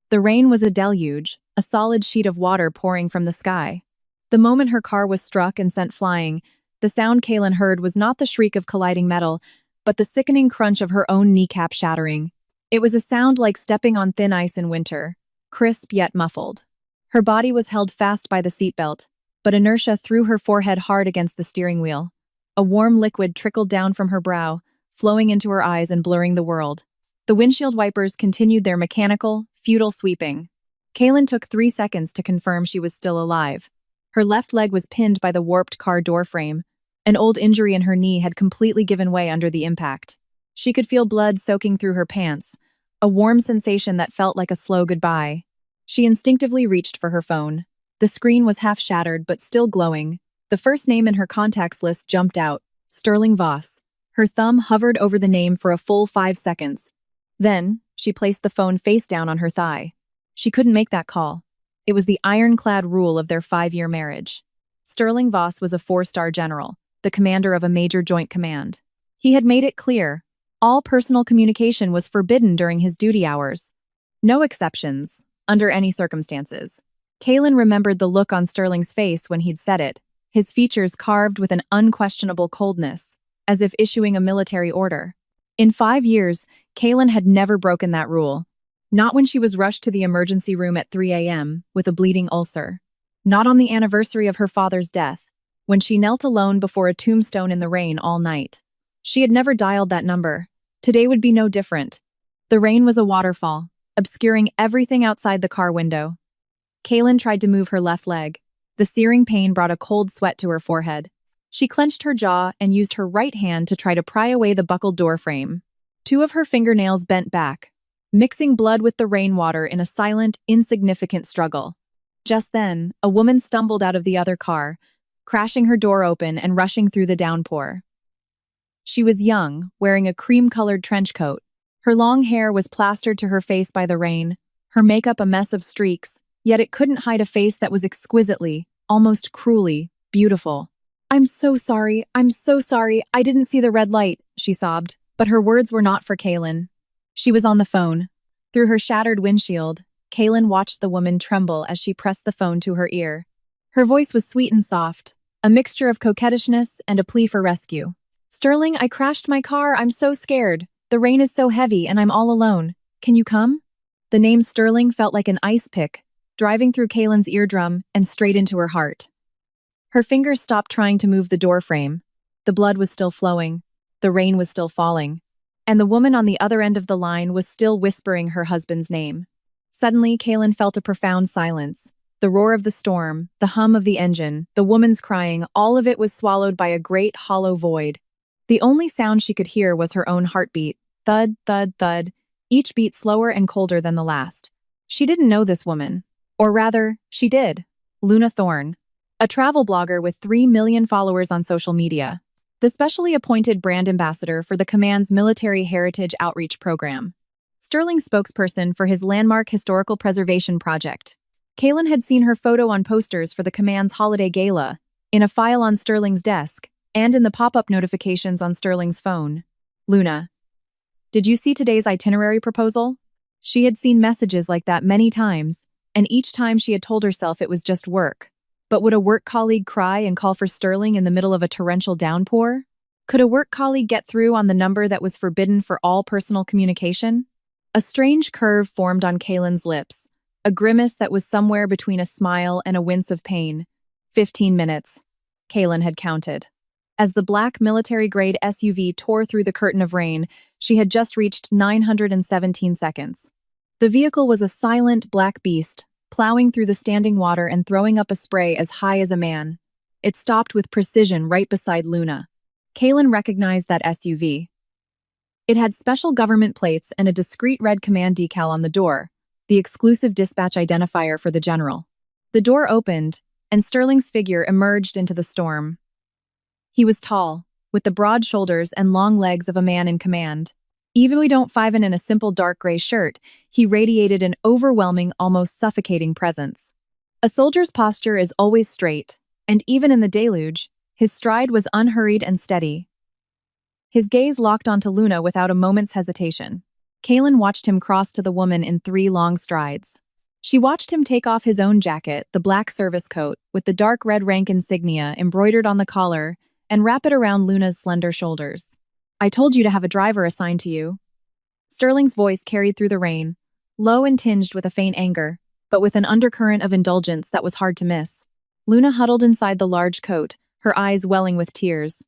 The rain was a deluge, a solid sheet of water pouring from the sky. The moment her car was struck and sent flying, the sound Kaylin heard was not the shriek of colliding metal, but the sickening crunch of her own kneecap shattering. It was a sound like stepping on thin ice in winter, crisp yet muffled. Her body was held fast by the seatbelt, but inertia threw her forehead hard against the steering wheel. A warm liquid trickled down from her brow, flowing into her eyes and blurring the world. The windshield wipers continued their mechanical, futile sweeping. Kaylin took 3 seconds to confirm she was still alive. Her left leg was pinned by the warped car door frame. An old injury in her knee had completely given way under the impact. She could feel blood soaking through her pants, a warm sensation that felt like a slow goodbye. She instinctively reached for her phone. The screen was half shattered but still glowing. The first name in her contacts list jumped out, Sterling Voss. Her thumb hovered over the name for a full 5 seconds. Then, she placed the phone face down on her thigh. She couldn't make that call. It was the ironclad rule of their 5-year marriage. Sterling Voss was a 4-star general, the commander of a major joint command. He had made it clear, all personal communication was forbidden during his duty hours. No exceptions, under any circumstances. Kaylin remembered the look on Sterling's face when he'd said it, his features carved with an unquestionable coldness, as if issuing a military order. In 5 years, Kaylin had never broken that rule. Not when she was rushed to the emergency room at 3 a.m. with a bleeding ulcer. Not on the anniversary of her father's death, when she knelt alone before a tombstone in the rain all night. She had never dialed that number. Today would be no different. The rain was a waterfall, obscuring everything outside the car window. Kaylin tried to move her left leg. The searing pain brought a cold sweat to her forehead. She clenched her jaw and used her right hand to try to pry away the buckled door frame. 2 of her fingernails bent back, mixing blood with the rainwater in a silent, insignificant struggle. Just then, a woman stumbled out of the other car, crashing her door open and rushing through the downpour. She was young, wearing a cream-colored trench coat. Her long hair was plastered to her face by the rain, her makeup a mess of streaks, yet it couldn't hide a face that was exquisitely, almost cruelly, beautiful. I'm so sorry, I didn't see the red light," she sobbed, but her words were not for Kaylin. She was on the phone. Through her shattered windshield, Kaylin watched the woman tremble as she pressed the phone to her ear. Her voice was sweet and soft, a mixture of coquettishness and a plea for rescue. "Sterling, I crashed my car, I'm so scared. The rain is so heavy and I'm all alone. Can you come?" The name Sterling felt like an ice pick, driving through Kaylin's eardrum and straight into her heart. Her fingers stopped trying to move the door frame. The blood was still flowing. The rain was still falling. And the woman on the other end of the line was still whispering her husband's name. Suddenly, Kaylin felt a profound silence. The roar of the storm, the hum of the engine, the woman's crying, all of it was swallowed by a great hollow void. The only sound she could hear was her own heartbeat. Thud, thud, thud, each beat slower and colder than the last. She didn't know this woman. Or rather, she did. Luna Thorne. A travel blogger with 3 million followers on social media. The specially appointed brand ambassador for the command's Military Heritage Outreach Program. Sterling's spokesperson for his landmark historical preservation project. Kaylin had seen her photo on posters for the command's holiday gala, in a file on Sterling's desk, and in the pop-up notifications on Sterling's phone. Luna. Did you see today's itinerary proposal? She had seen messages like that many times, and each time she had told herself it was just work. But would a work colleague cry and call for Sterling in the middle of a torrential downpour? Could a work colleague get through on the number that was forbidden for all personal communication? A strange curve formed on Kaylin's lips, a grimace that was somewhere between a smile and a wince of pain. 15 minutes. Kaylin had counted. As the black military-grade SUV tore through the curtain of rain, she had just reached 917 seconds. The vehicle was a silent black beast, plowing through the standing water and throwing up a spray as high as a man. It stopped with precision right beside Luna. Kaylin recognized that SUV. It had special government plates and a discreet red command decal on the door, the exclusive dispatch identifier for the general. The door opened, and Sterling's figure emerged into the storm. He was tall, with the broad shoulders and long legs of a man in command. Even we don't find him in a simple dark gray shirt, he radiated an overwhelming, almost suffocating presence. A soldier's posture is always straight, and even in the deluge, his stride was unhurried and steady. His gaze locked onto Luna without a moment's hesitation. Kaylin watched him cross to the woman in 3 long strides. She watched him take off his own jacket, the black service coat, with the dark red rank insignia embroidered on the collar, and wrap it around Luna's slender shoulders. "I told you to have a driver assigned to you." Sterling's voice carried through the rain, low and tinged with a faint anger, but with an undercurrent of indulgence that was hard to miss. Luna huddled inside the large coat, her eyes welling with tears.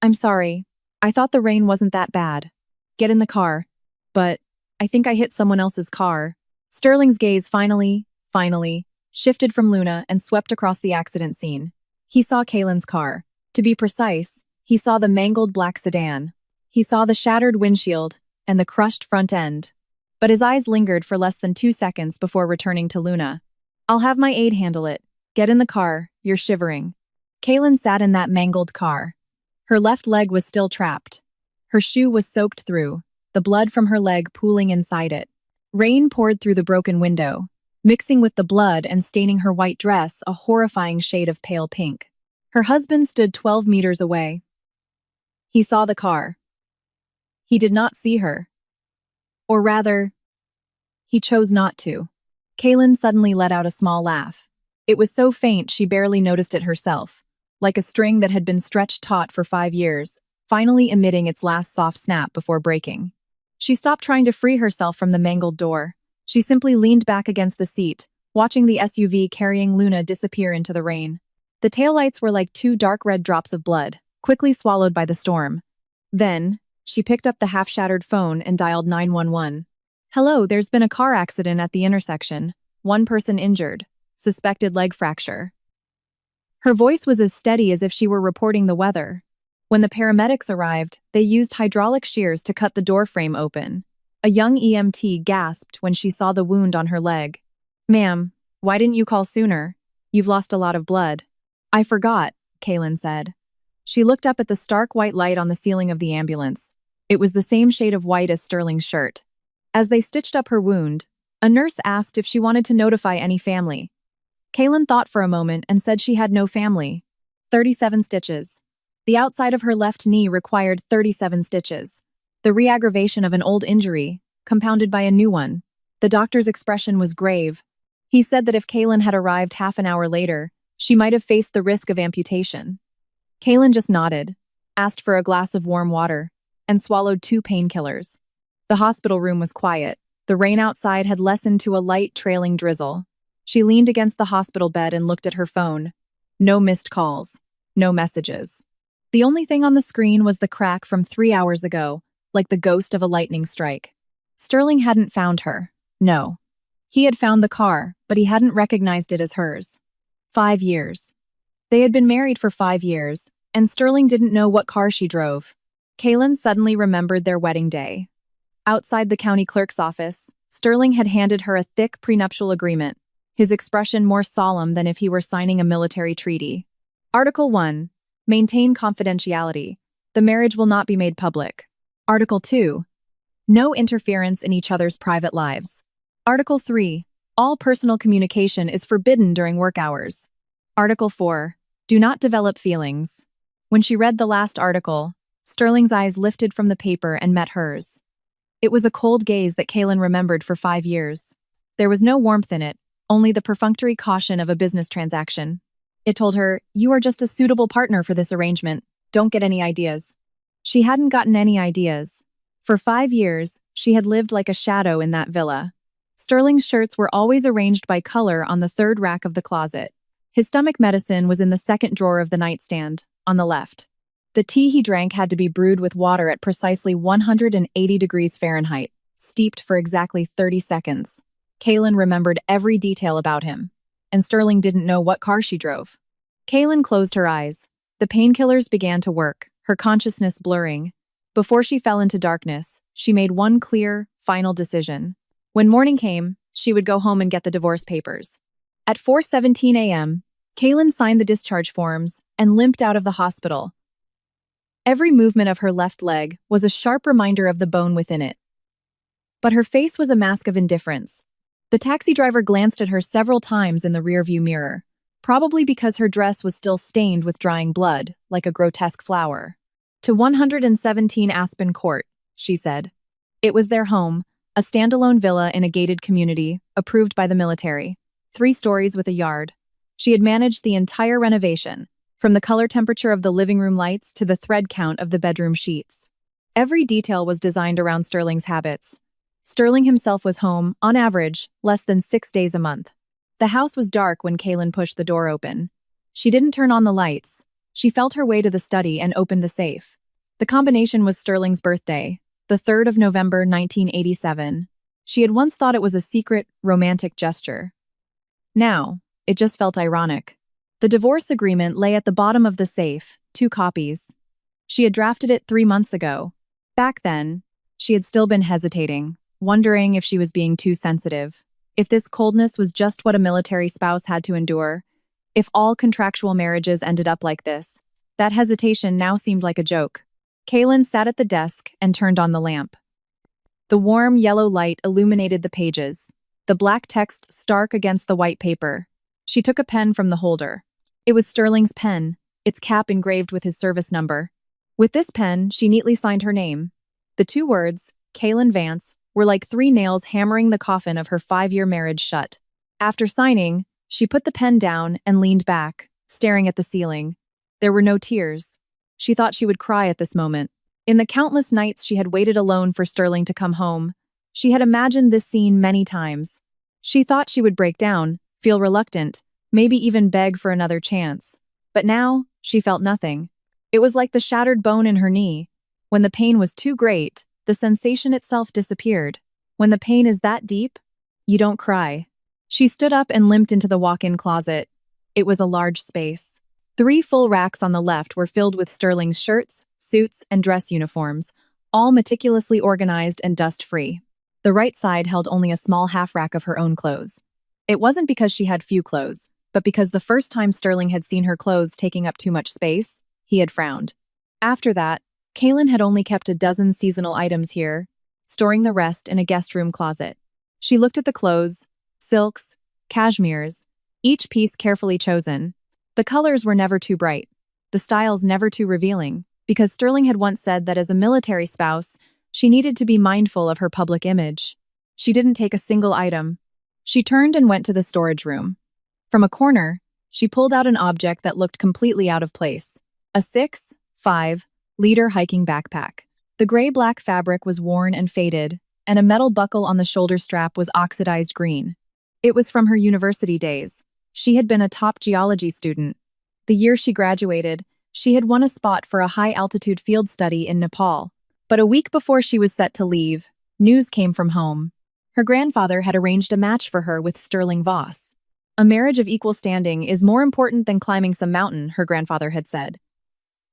"I'm sorry. I thought the rain wasn't that bad. Get in the car." "But I think I hit someone else's car." Sterling's gaze finally, shifted from Luna and swept across the accident scene. He saw Kaylin's car. To be precise, he saw the mangled black sedan. He saw the shattered windshield and the crushed front end. But his eyes lingered for less than 2 seconds before returning to Luna. "I'll have my aide handle it. Get in the car, you're shivering." Kaylin sat in that mangled car. Her left leg was still trapped. Her shoe was soaked through, the blood from her leg pooling inside it. Rain poured through the broken window, mixing with the blood and staining her white dress a horrifying shade of pale pink. Her husband stood 12 meters away. He saw the car. He did not see her. Or rather, he chose not to. Kaylin suddenly let out a small laugh. It was so faint she barely noticed it herself, like a string that had been stretched taut for 5 years, finally emitting its last soft snap before breaking. She stopped trying to free herself from the mangled door. She simply leaned back against the seat, watching the SUV carrying Luna disappear into the rain. The taillights were like 2 dark red drops of blood, quickly swallowed by the storm. Then, she picked up the half-shattered phone and dialed 911. "Hello, there's been a car accident at the intersection. 1 person injured. Suspected leg fracture." Her voice was as steady as if she were reporting the weather. When the paramedics arrived, they used hydraulic shears to cut the door frame open. A young EMT gasped when she saw the wound on her leg. "Ma'am, why didn't you call sooner? You've lost a lot of blood." "I forgot," Kaylin said. She looked up at the stark white light on the ceiling of the ambulance. It was the same shade of white as Sterling's shirt. As they stitched up her wound, a nurse asked if she wanted to notify any family. Kaylin thought for a moment and said she had no family. 37 stitches. The outside of her left knee required 37 stitches. The re-aggravation of an old injury, compounded by a new one. The doctor's expression was grave. He said that if Kaylin had arrived half an hour later, she might have faced the risk of amputation. Kaylin just nodded, asked for a glass of warm water, and swallowed 2 painkillers. The hospital room was quiet. The rain outside had lessened to a light, trailing drizzle. She leaned against the hospital bed and looked at her phone. No missed calls. No messages. The only thing on the screen was the crack from 3 hours ago, like the ghost of a lightning strike. Sterling hadn't found her. No. He had found the car, but he hadn't recognized it as hers. 5 years. They had been married for 5 years, and Sterling didn't know what car she drove. Kaylin suddenly remembered their wedding day. Outside the county clerk's office, Sterling had handed her a thick prenuptial agreement, his expression more solemn than if he were signing a military treaty. Article 1. Maintain confidentiality. The marriage will not be made public. Article 2. No interference in each other's private lives. Article 3. All personal communication is forbidden during work hours. Article 4. Do not develop feelings. When she read the last article, Sterling's eyes lifted from the paper and met hers. It was a cold gaze that Kaylin remembered for 5 years. There was no warmth in it, only the perfunctory caution of a business transaction. It told her, "You are just a suitable partner for this arrangement. Don't get any ideas." She hadn't gotten any ideas. For 5 years, she had lived like a shadow in that villa. Sterling's shirts were always arranged by color on the 3rd rack of the closet. His stomach medicine was in the 2nd drawer of the nightstand, on the left. The tea he drank had to be brewed with water at precisely 180 degrees Fahrenheit, steeped for exactly 30 seconds. Kaylin remembered every detail about him, and Sterling didn't know what car she drove. Kaylin closed her eyes. The painkillers began to work, her consciousness blurring. Before she fell into darkness, she made one clear, final decision. When morning came, she would go home and get the divorce papers. At 4:17 a.m., Kaylin signed the discharge forms and limped out of the hospital. Every movement of her left leg was a sharp reminder of the bone within it. But her face was a mask of indifference. The taxi driver glanced at her several times in the rearview mirror, probably because her dress was still stained with drying blood, like a grotesque flower. "To 117 Aspen Court," she said. It was their home, a standalone villa in a gated community, approved by the military. 3 stories with a yard. She had managed the entire renovation, from the color temperature of the living room lights to the thread count of the bedroom sheets. Every detail was designed around Sterling's habits. Sterling himself was home, on average, less than 6 days a month. The house was dark when Kaylin pushed the door open. She didn't turn on the lights. She felt her way to the study and opened the safe. The combination was Sterling's birthday, the 3rd of November, 1987. She had once thought it was a secret, romantic gesture. Now, it just felt ironic. The divorce agreement lay at the bottom of the safe, 2 copies. She had drafted it 3 months ago. Back then, she had still been hesitating, wondering if she was being too sensitive, if this coldness was just what a military spouse had to endure, if all contractual marriages ended up like this. That hesitation now seemed like a joke. Kaylin sat at the desk and turned on the lamp. The warm yellow light illuminated the pages, the black text stark against the white paper. She took a pen from the holder. It was Sterling's pen, its cap engraved with his service number. With this pen, she neatly signed her name. The 2 words, Kaylin Vance, were like 3 nails hammering the coffin of her 5-year marriage shut. After signing, she put the pen down and leaned back, staring at the ceiling. There were no tears. She thought she would cry at this moment. In the countless nights she had waited alone for Sterling to come home, she had imagined this scene many times. She thought she would break down, feel reluctant, maybe even beg for another chance. But now, she felt nothing. It was like the shattered bone in her knee. When the pain was too great, the sensation itself disappeared. When the pain is that deep, you don't cry. She stood up and limped into the walk-in closet. It was a large space. 3 full racks on the left were filled with Sterling's shirts, suits, and dress uniforms, all meticulously organized and dust-free. The right side held only a small half-rack of her own clothes. It wasn't because she had few clothes, but because the first time Sterling had seen her clothes taking up too much space, he had frowned. After that, Kaylin had only kept a dozen seasonal items here, storing the rest in a guest room closet. She looked at the clothes, silks, cashmeres, each piece carefully chosen. The colors were never too bright, the styles never too revealing, because Sterling had once said that as a military spouse, she needed to be mindful of her public image. She didn't take a single item. She turned and went to the storage room. From a corner, she pulled out an object that looked completely out of place. A 6.5-liter hiking backpack. The gray-black fabric was worn and faded, and a metal buckle on the shoulder strap was oxidized green. It was from her university days. She had been a top geology student. The year she graduated, she had won a spot for a high-altitude field study in Nepal. But a week before she was set to leave, news came from home. Her grandfather had arranged a match for her with Sterling Voss. A marriage of equal standing is more important than climbing some mountain, her grandfather had said.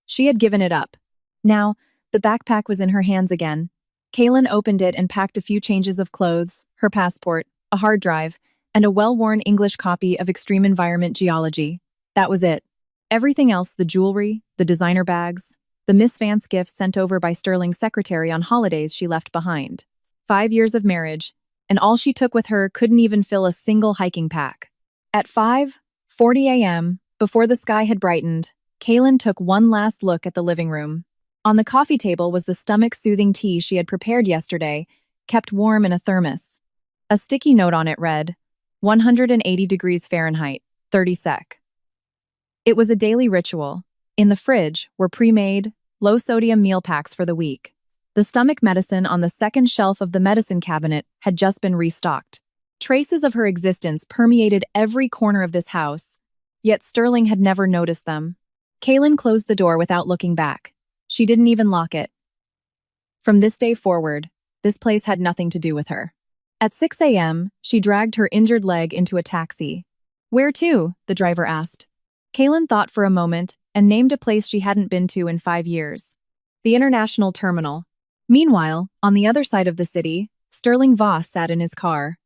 She had given it up. Now, the backpack was in her hands again. Kaylin opened it and packed a few changes of clothes, her passport, a hard drive, and a well-worn English copy of Extreme Environment Geology. That was it. Everything else, the jewelry, the designer bags, the Miss Vance gifts sent over by Sterling's secretary on holidays she left behind. 5 years of marriage, and all she took with her couldn't even fill a single hiking pack. At 5:40 a.m., before the sky had brightened, Kaylin took one last look at the living room. On the coffee table was the stomach-soothing tea she had prepared yesterday, kept warm in a thermos. A sticky note on it read, 180 degrees Fahrenheit, 30 sec. It was a daily ritual. In the fridge were pre-made, low-sodium meal packs for the week. The stomach medicine on the second shelf of the medicine cabinet had just been restocked. Traces of her existence permeated every corner of this house, yet Sterling had never noticed them. Kaylin closed the door without looking back. She didn't even lock it. From this day forward, this place had nothing to do with her. At 6 a.m., she dragged her injured leg into a taxi. "Where to?" the driver asked. Kaylin thought for a moment and named a place she hadn't been to in 5 years. The International Terminal. Meanwhile, on the other side of the city, Sterling Voss sat in his car.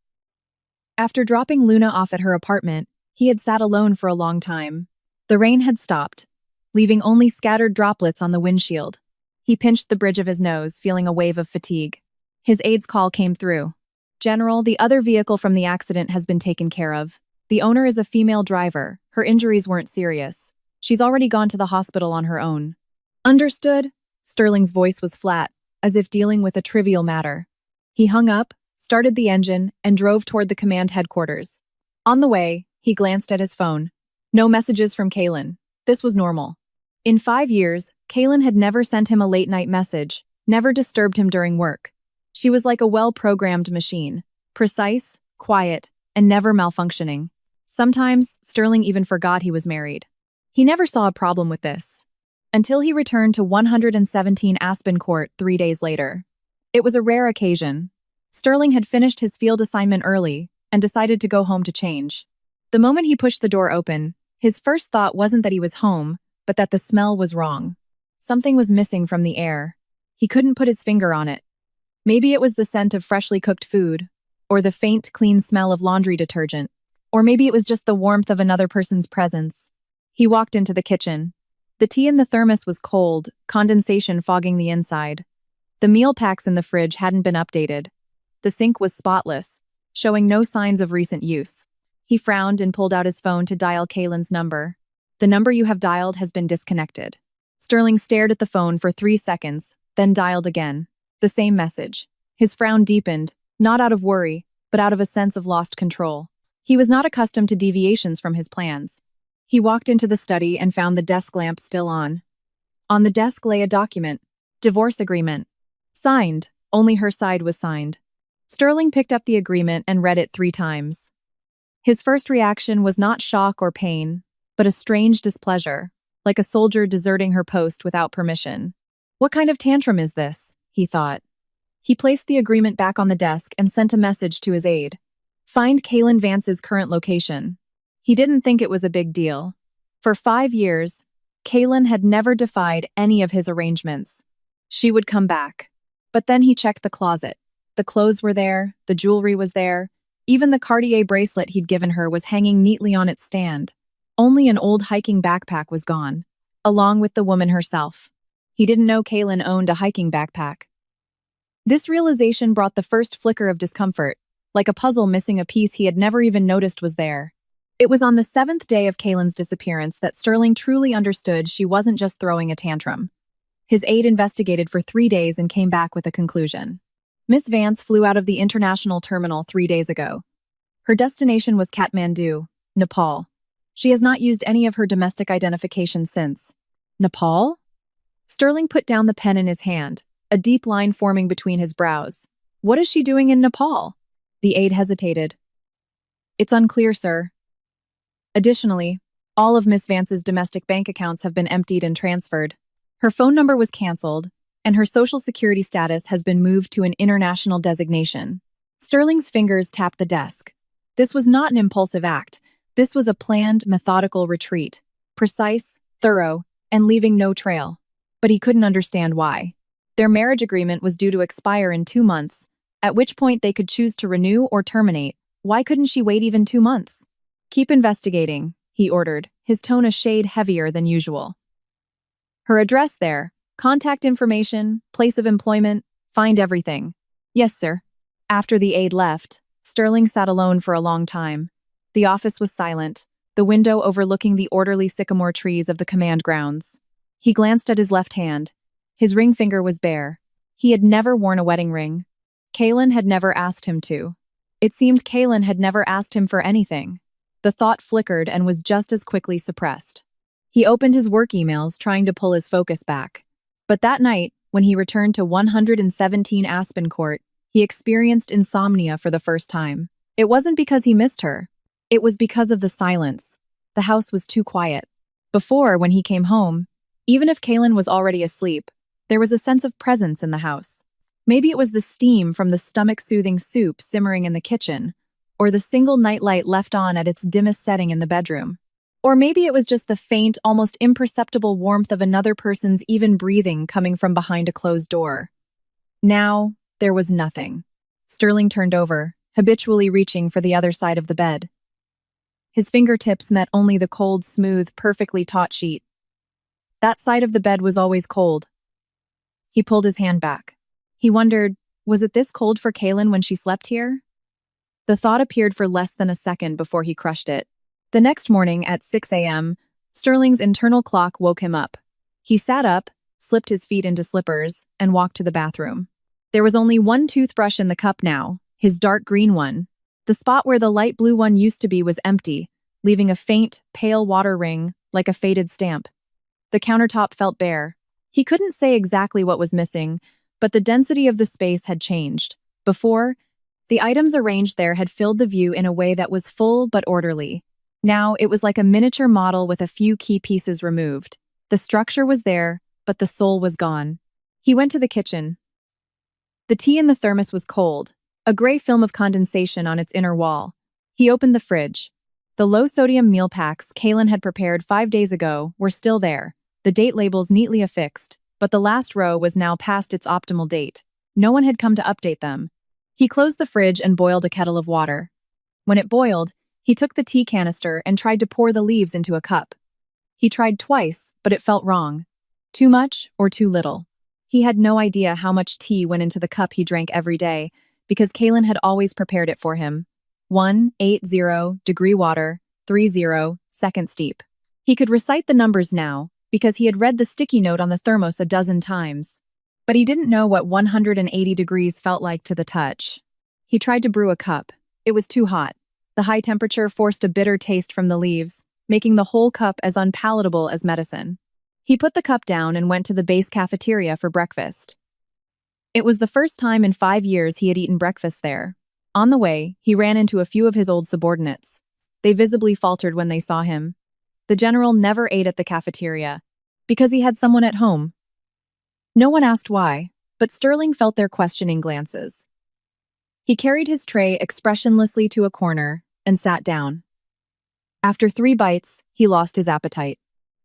After dropping Luna off at her apartment, he had sat alone for a long time. The rain had stopped, leaving only scattered droplets on the windshield. He pinched the bridge of his nose, feeling a wave of fatigue. His aide's call came through. "General, the other vehicle from the accident has been taken care of. The owner is a female driver. Her injuries weren't serious. She's already gone to the hospital on her own." "Understood?" Sterling's voice was flat, as if dealing with a trivial matter. He hung up, started the engine, and drove toward the command headquarters. On the way, he glanced at his phone. No messages from Kaylin. This was normal. In 5 years, Kaylin had never sent him a late-night message, never disturbed him during work. She was like a well-programmed machine, precise, quiet, and never malfunctioning. Sometimes, Sterling even forgot he was married. He never saw a problem with this. Until he returned to 117 Aspen Court 3 days later. It was a rare occasion. Sterling had finished his field assignment early and decided to go home to change. The moment he pushed the door open, his first thought wasn't that he was home, but that the smell was wrong. Something was missing from the air. He couldn't put his finger on it. Maybe it was the scent of freshly cooked food, or the faint, clean smell of laundry detergent, or maybe it was just the warmth of another person's presence. He walked into the kitchen. The tea in the thermos was cold, condensation fogging the inside. The meal packs in the fridge hadn't been updated. The sink was spotless, showing no signs of recent use. He frowned and pulled out his phone to dial Kaylin's number. The number you have dialed has been disconnected. Sterling stared at the phone for 3 seconds, then dialed again. The same message. His frown deepened, not out of worry, but out of a sense of lost control. He was not accustomed to deviations from his plans. He walked into the study and found the desk lamp still on. On the desk lay a document. Divorce agreement. Signed, only her side was signed. Sterling picked up the agreement and read it 3 times. His first reaction was not shock or pain, but a strange displeasure, like a soldier deserting her post without permission. What kind of tantrum is this? He thought. He placed the agreement back on the desk and sent a message to his aide. Find Kaylin Vance's current location. He didn't think it was a big deal. For 5 years, Kaylin had never defied any of his arrangements. She would come back. But then he checked the closet. The clothes were there, the jewelry was there, even the Cartier bracelet he'd given her was hanging neatly on its stand. Only an old hiking backpack was gone, along with the woman herself. He didn't know Kaylin owned a hiking backpack. This realization brought the first flicker of discomfort, like a puzzle missing a piece he had never even noticed was there. It was on the 7th day of Kaylin's disappearance that Sterling truly understood she wasn't just throwing a tantrum. His aide investigated for 3 days and came back with a conclusion. Miss Vance flew out of the international terminal 3 days ago. Her destination was Kathmandu, Nepal. She has not used any of her domestic identification since. Nepal? Sterling put down the pen in his hand, a deep line forming between his brows. What is she doing in Nepal? The aide hesitated. It's unclear, sir. Additionally, all of Miss Vance's domestic bank accounts have been emptied and transferred. Her phone number was canceled, and her social security status has been moved to an international designation. Sterling's fingers tapped the desk. This was not an impulsive act. This was a planned, methodical retreat. Precise, thorough, and leaving no trail. But he couldn't understand why. Their marriage agreement was due to expire in 2 months, at which point they could choose to renew or terminate. Why couldn't she wait even 2 months? Keep investigating, he ordered, his tone a shade heavier than usual. Her address there, contact information, place of employment, find everything. Yes, sir. After the aide left, Sterling sat alone for a long time. The office was silent, the window overlooking the orderly sycamore trees of the command grounds. He glanced at his left hand. His ring finger was bare. He had never worn a wedding ring. Kaylin had never asked him to. It seemed Kaylin had never asked him for anything. The thought flickered and was just as quickly suppressed. He opened his work emails, trying to pull his focus back. But that night, when he returned to 117 Aspen Court, he experienced insomnia for the first time. It wasn't because he missed her. It was because of the silence. The house was too quiet. Before, when he came home, even if Kaylin was already asleep, there was a sense of presence in the house. Maybe it was the steam from the stomach-soothing soup simmering in the kitchen, or the single nightlight left on at its dimmest setting in the bedroom. Or maybe it was just the faint, almost imperceptible warmth of another person's even breathing coming from behind a closed door. Now, there was nothing. Sterling turned over, habitually reaching for the other side of the bed. His fingertips met only the cold, smooth, perfectly taut sheet. That side of the bed was always cold. He pulled his hand back. He wondered, was it this cold for Kaylin when she slept here? The thought appeared for less than a second before he crushed it. The next morning at 6 a.m., Sterling's internal clock woke him up. He sat up, slipped his feet into slippers, and walked to the bathroom. There was only one toothbrush in the cup now, his dark green one. The spot where the light blue one used to be was empty, leaving a faint, pale water ring, like a faded stamp. The countertop felt bare. He couldn't say exactly what was missing, but the density of the space had changed. Before, the items arranged there had filled the view in a way that was full but orderly. Now it was like a miniature model with a few key pieces removed. The structure was there, but the soul was gone. He went to the kitchen. The tea in the thermos was cold, a gray film of condensation on its inner wall. He opened the fridge. The low-sodium meal packs Kaylin had prepared 5 days ago were still there, the date labels neatly affixed, but the last row was now past its optimal date. No one had come to update them. He closed the fridge and boiled a kettle of water. When it boiled, he took the tea canister and tried to pour the leaves into a cup. He tried twice, but it felt wrong. Too much or too little. He had no idea how much tea went into the cup he drank every day, because Kaylin had always prepared it for him. 180-degree water, 30 second steep. He could recite the numbers now, because he had read the sticky note on the thermos a dozen times. But he didn't know what 180 degrees felt like to the touch. He tried to brew a cup. It was too hot. The high temperature forced a bitter taste from the leaves, making the whole cup as unpalatable as medicine. He put the cup down and went to the base cafeteria for breakfast. It was the first time in 5 years he had eaten breakfast there. On the way, he ran into a few of his old subordinates. They visibly faltered when they saw him. The general never ate at the cafeteria, because he had someone at home. No one asked why, but Sterling felt their questioning glances. He carried his tray expressionlessly to a corner and sat down. After 3 bites, he lost his appetite.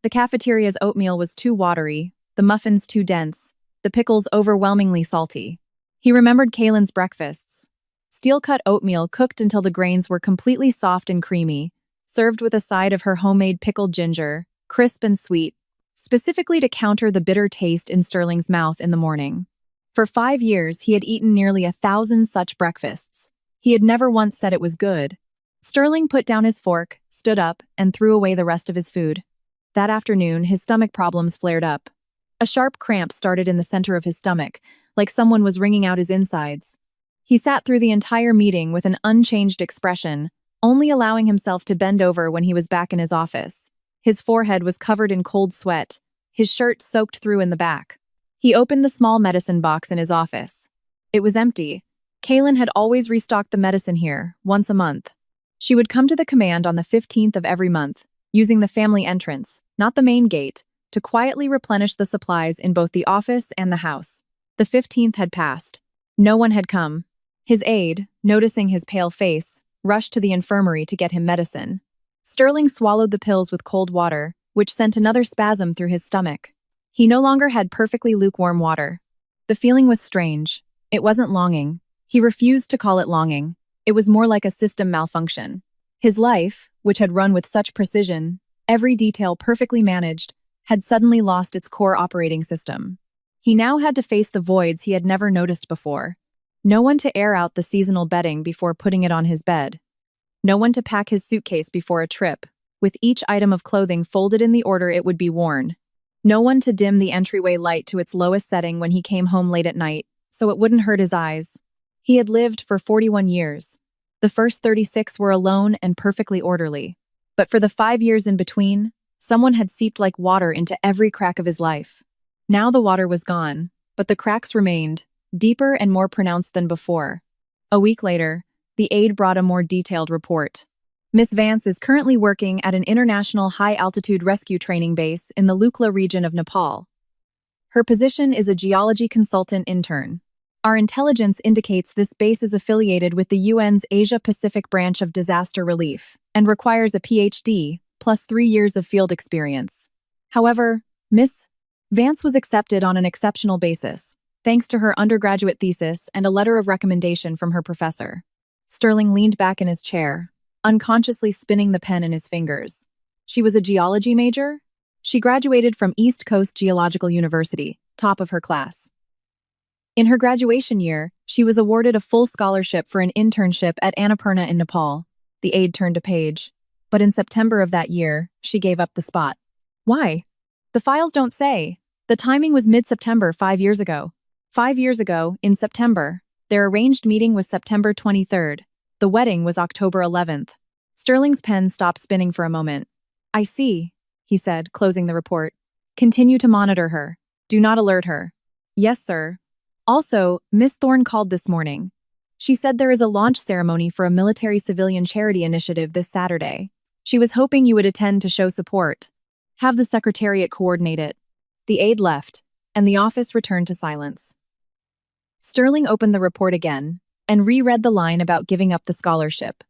The cafeteria's oatmeal was too watery, the muffins too dense, the pickles overwhelmingly salty. He remembered Kaylin's breakfasts. Steel-cut oatmeal cooked until the grains were completely soft and creamy, served with a side of her homemade pickled ginger, crisp and sweet, specifically to counter the bitter taste in Sterling's mouth in the morning. For 5 years, he had eaten nearly 1,000 such breakfasts. He had never once said it was good. Sterling put down his fork, stood up, and threw away the rest of his food. That afternoon, his stomach problems flared up. A sharp cramp started in the center of his stomach, like someone was wringing out his insides. He sat through the entire meeting with an unchanged expression, only allowing himself to bend over when he was back in his office. His forehead was covered in cold sweat, his shirt soaked through in the back. He opened the small medicine box in his office. It was empty. Kaylin had always restocked the medicine here, once a month. She would come to the command on the 15th of every month, using the family entrance, not the main gate, to quietly replenish the supplies in both the office and the house. The 15th had passed. No one had come. His aide, noticing his pale face, rushed to the infirmary to get him medicine. Sterling swallowed the pills with cold water, which sent another spasm through his stomach. He no longer had perfectly lukewarm water. The feeling was strange. It wasn't longing. He refused to call it longing. It was more like a system malfunction. His life, which had run with such precision, every detail perfectly managed, had suddenly lost its core operating system. He now had to face the voids he had never noticed before. No one to air out the seasonal bedding before putting it on his bed. No one to pack his suitcase before a trip, with each item of clothing folded in the order it would be worn. No one to dim the entryway light to its lowest setting when he came home late at night, so it wouldn't hurt his eyes. He had lived for 41 years. The first 36 were alone and perfectly orderly. But for the 5 years in between, someone had seeped like water into every crack of his life. Now the water was gone, but the cracks remained, deeper and more pronounced than before. A week later, the aide brought a more detailed report. Miss Vance is currently working at an international high-altitude rescue training base in the Lukla region of Nepal. Her position is a geology consultant intern. Our intelligence indicates this base is affiliated with the UN's Asia-Pacific branch of disaster relief and requires a PhD plus 3 years of field experience. However, Miss Vance was accepted on an exceptional basis, thanks to her undergraduate thesis and a letter of recommendation from her professor. Sterling leaned back in his chair, unconsciously spinning the pen in his fingers. She was a geology major? She graduated from East Coast Geological University, top of her class. In her graduation year, she was awarded a full scholarship for an internship at Annapurna in Nepal. The aide turned a page. But in September of that year, she gave up the spot. Why? The files don't say. The timing was mid-September 5 years ago. 5 years ago, in September. Their arranged meeting was September 23rd. The wedding was October 11th. Sterling's pen stopped spinning for a moment. I see, he said, closing the report. Continue to monitor her. Do not alert her. Yes, sir. Also, Miss Thorne called this morning. She said there is a launch ceremony for a military-civilian charity initiative this Saturday. She was hoping you would attend to show support. Have the Secretariat coordinate it. The aide left, and the office returned to silence. Sterling opened the report again and reread the line about giving up the scholarship.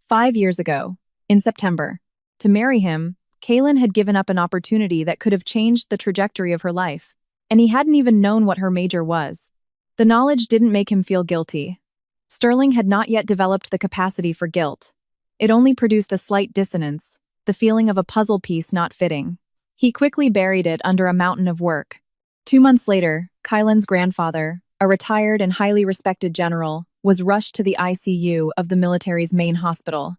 5 years ago, in September, to marry him, Kaylin had given up an opportunity that could have changed the trajectory of her life, and he hadn't even known what her major was. The knowledge didn't make him feel guilty. Sterling had not yet developed the capacity for guilt. It only produced a slight dissonance, the feeling of a puzzle piece not fitting. He quickly buried it under a mountain of work. 2 months later, Kaylin's grandfather, a retired and highly respected general, was rushed to the ICU of the military's main hospital.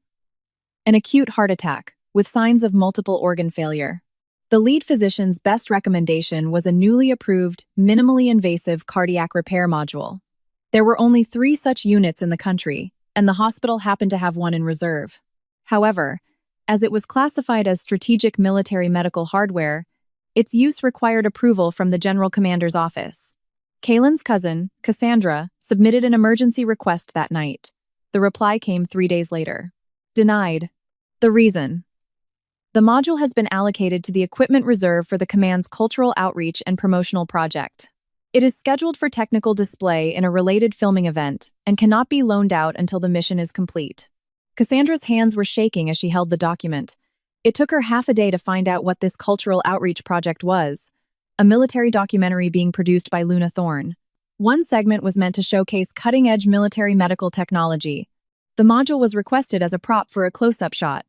An acute heart attack, with signs of multiple organ failure. The lead physician's best recommendation was a newly approved, minimally invasive cardiac repair module. There were only 3 such units in the country, and the hospital happened to have one in reserve. However, as it was classified as strategic military medical hardware, its use required approval from the General Commander's office. Kaylin's cousin, Cassandra, submitted an emergency request that night. The reply came 3 days later. Denied. The reason: the module has been allocated to the equipment reserve for the command's cultural outreach and promotional project. It is scheduled for technical display in a related filming event and cannot be loaned out until the mission is complete. Cassandra's hands were shaking as she held the document. It took her half a day to find out what this cultural outreach project was, a military documentary being produced by Luna Thorne. One segment was meant to showcase cutting-edge military medical technology. The module was requested as a prop for a close-up shot.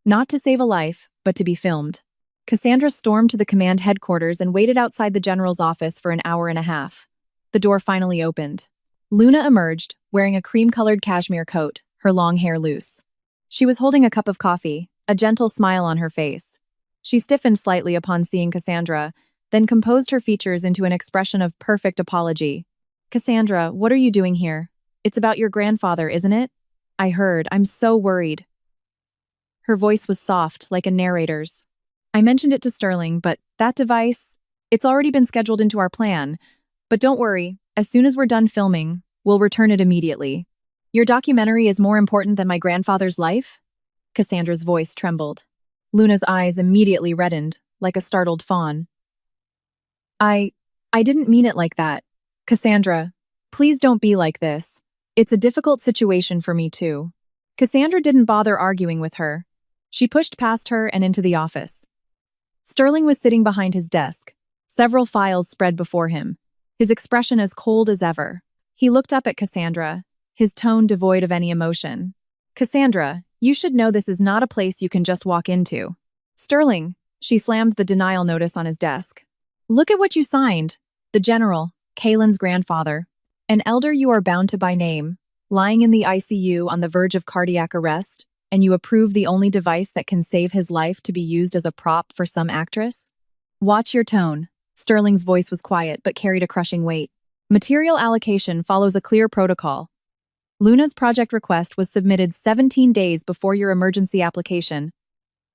Not to save a life, but to be filmed. Cassandra stormed to the command headquarters and waited outside the general's office for an hour and a half. The door finally opened. Luna emerged, wearing a cream-colored cashmere coat, her long hair loose. She was holding a cup of coffee, a gentle smile on her face. She stiffened slightly upon seeing Cassandra, then composed her features into an expression of perfect apology. Cassandra, what are you doing here? It's about your grandfather, isn't it? I heard. I'm so worried. Her voice was soft, like a narrator's. I mentioned it to Sterling, but that device, it's already been scheduled into our plan. But don't worry, as soon as we're done filming, we'll return it immediately. Your documentary is more important than my grandfather's life? Cassandra's voice trembled. Luna's eyes immediately reddened, like a startled fawn. I didn't mean it like that. Cassandra, please don't be like this. It's a difficult situation for me too. Cassandra didn't bother arguing with her. She pushed past her and into the office. Sterling was sitting behind his desk, several files spread before him, his expression as cold as ever. He looked up at Cassandra, his tone devoid of any emotion. Cassandra, you should know this is not a place you can just walk into. Sterling, she slammed the denial notice on his desk. Look at what you signed. The general, Kaylin's grandfather, an elder you are bound to by name, lying in the ICU on the verge of cardiac arrest, and you approve the only device that can save his life to be used as a prop for some actress? Watch your tone. Sterling's voice was quiet but carried a crushing weight. Material allocation follows a clear protocol. Luna's project request was submitted 17 days before your emergency application.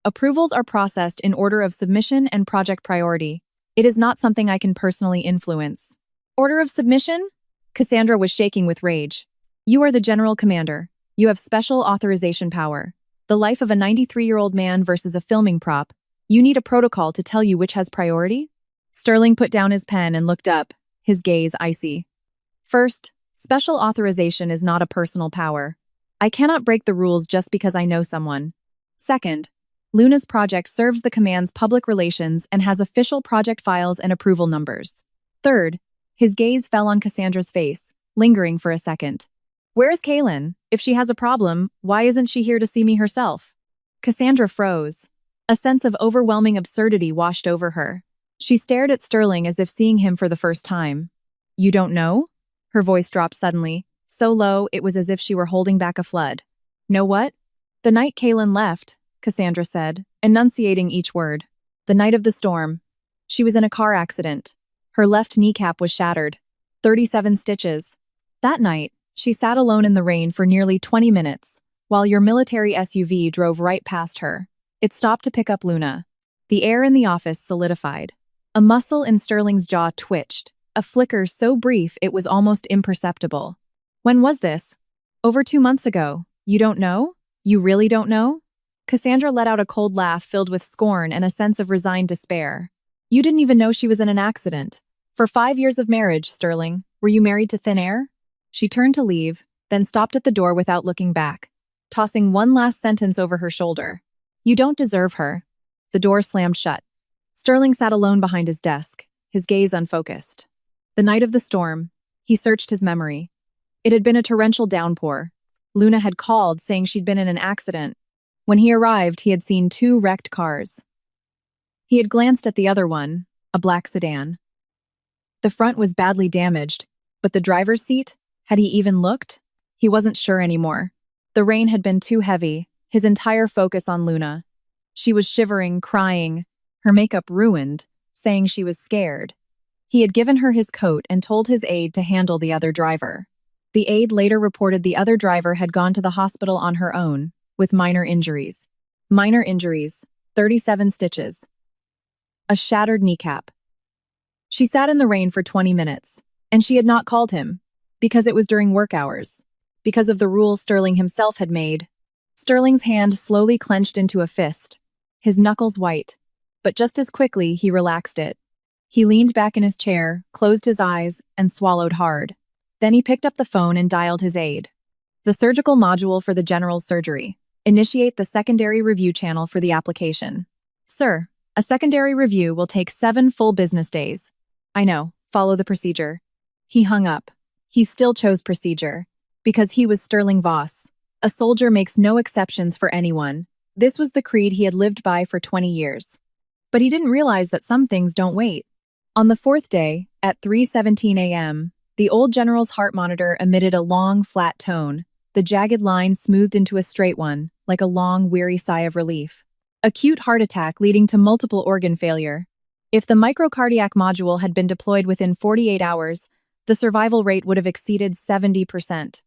Approvals are processed in order of submission and project priority. It is not something I can personally influence. Order of submission? Cassandra was shaking with rage. You are the general commander. You have special authorization power. The life of a 93-year-old man versus a filming prop. You need a protocol to tell you which has priority? Sterling put down his pen and looked up, his gaze icy. First, special authorization is not a personal power. I cannot break the rules just because I know someone. Second, Luna's project serves the command's public relations and has official project files and approval numbers. Third, his gaze fell on Cassandra's face, lingering for a second. Where is Kaylin? If she has a problem, why isn't she here to see me herself? Cassandra froze. A sense of overwhelming absurdity washed over her. She stared at Sterling as if seeing him for the first time. You don't know? Her voice dropped suddenly, so low it was as if she were holding back a flood. Know what? The night Kaylin left, Cassandra said, enunciating each word. The night of the storm. She was in a car accident. Her left kneecap was shattered. 37 stitches. That night, she sat alone in the rain for nearly 20 minutes, while your military SUV drove right past her. It stopped to pick up Luna. The air in the office solidified. A muscle in Sterling's jaw twitched, a flicker so brief it was almost imperceptible. When was this? Over 2 months ago. You don't know? You really don't know? Cassandra let out a cold laugh filled with scorn and a sense of resigned despair. You didn't even know she was in an accident. For 5 years of marriage, Sterling, were you married to thin air? She turned to leave, then stopped at the door without looking back, tossing one last sentence over her shoulder. You don't deserve her. The door slammed shut. Sterling sat alone behind his desk, his gaze unfocused. The night of the storm, he searched his memory. It had been a torrential downpour. Luna had called, saying she'd been in an accident. When he arrived, he had seen 2 wrecked cars. He had glanced at the other one, a black sedan. The front was badly damaged, but the driver's seat? Had he even looked? He wasn't sure anymore. The rain had been too heavy, his entire focus on Luna. She was shivering, crying, her makeup ruined, saying she was scared. He had given her his coat and told his aide to handle the other driver. The aide later reported the other driver had gone to the hospital on her own, with minor injuries. Minor injuries, 37 stitches. A shattered kneecap. She sat in the rain for 20 minutes, and she had not called him, because it was during work hours, because of the rules Sterling himself had made. Sterling's hand slowly clenched into a fist, his knuckles white, but just as quickly he relaxed it. He leaned back in his chair, closed his eyes, and swallowed hard. Then he picked up the phone and dialed his aide. The surgical module for the general's surgery. Initiate the secondary review channel for the application. Sir, a secondary review will take 7 full business days. I know, follow the procedure. He hung up. He still chose procedure, because he was Sterling Voss. A soldier makes no exceptions for anyone. This was the creed he had lived by for 20 years. But he didn't realize that some things don't wait. On the 4th day, at 3:17 a.m., the old general's heart monitor emitted a long, flat tone, the jagged line smoothed into a straight one, like a long, weary sigh of relief. Acute heart attack leading to multiple organ failure. If the microcardiac module had been deployed within 48 hours, the survival rate would have exceeded 70%.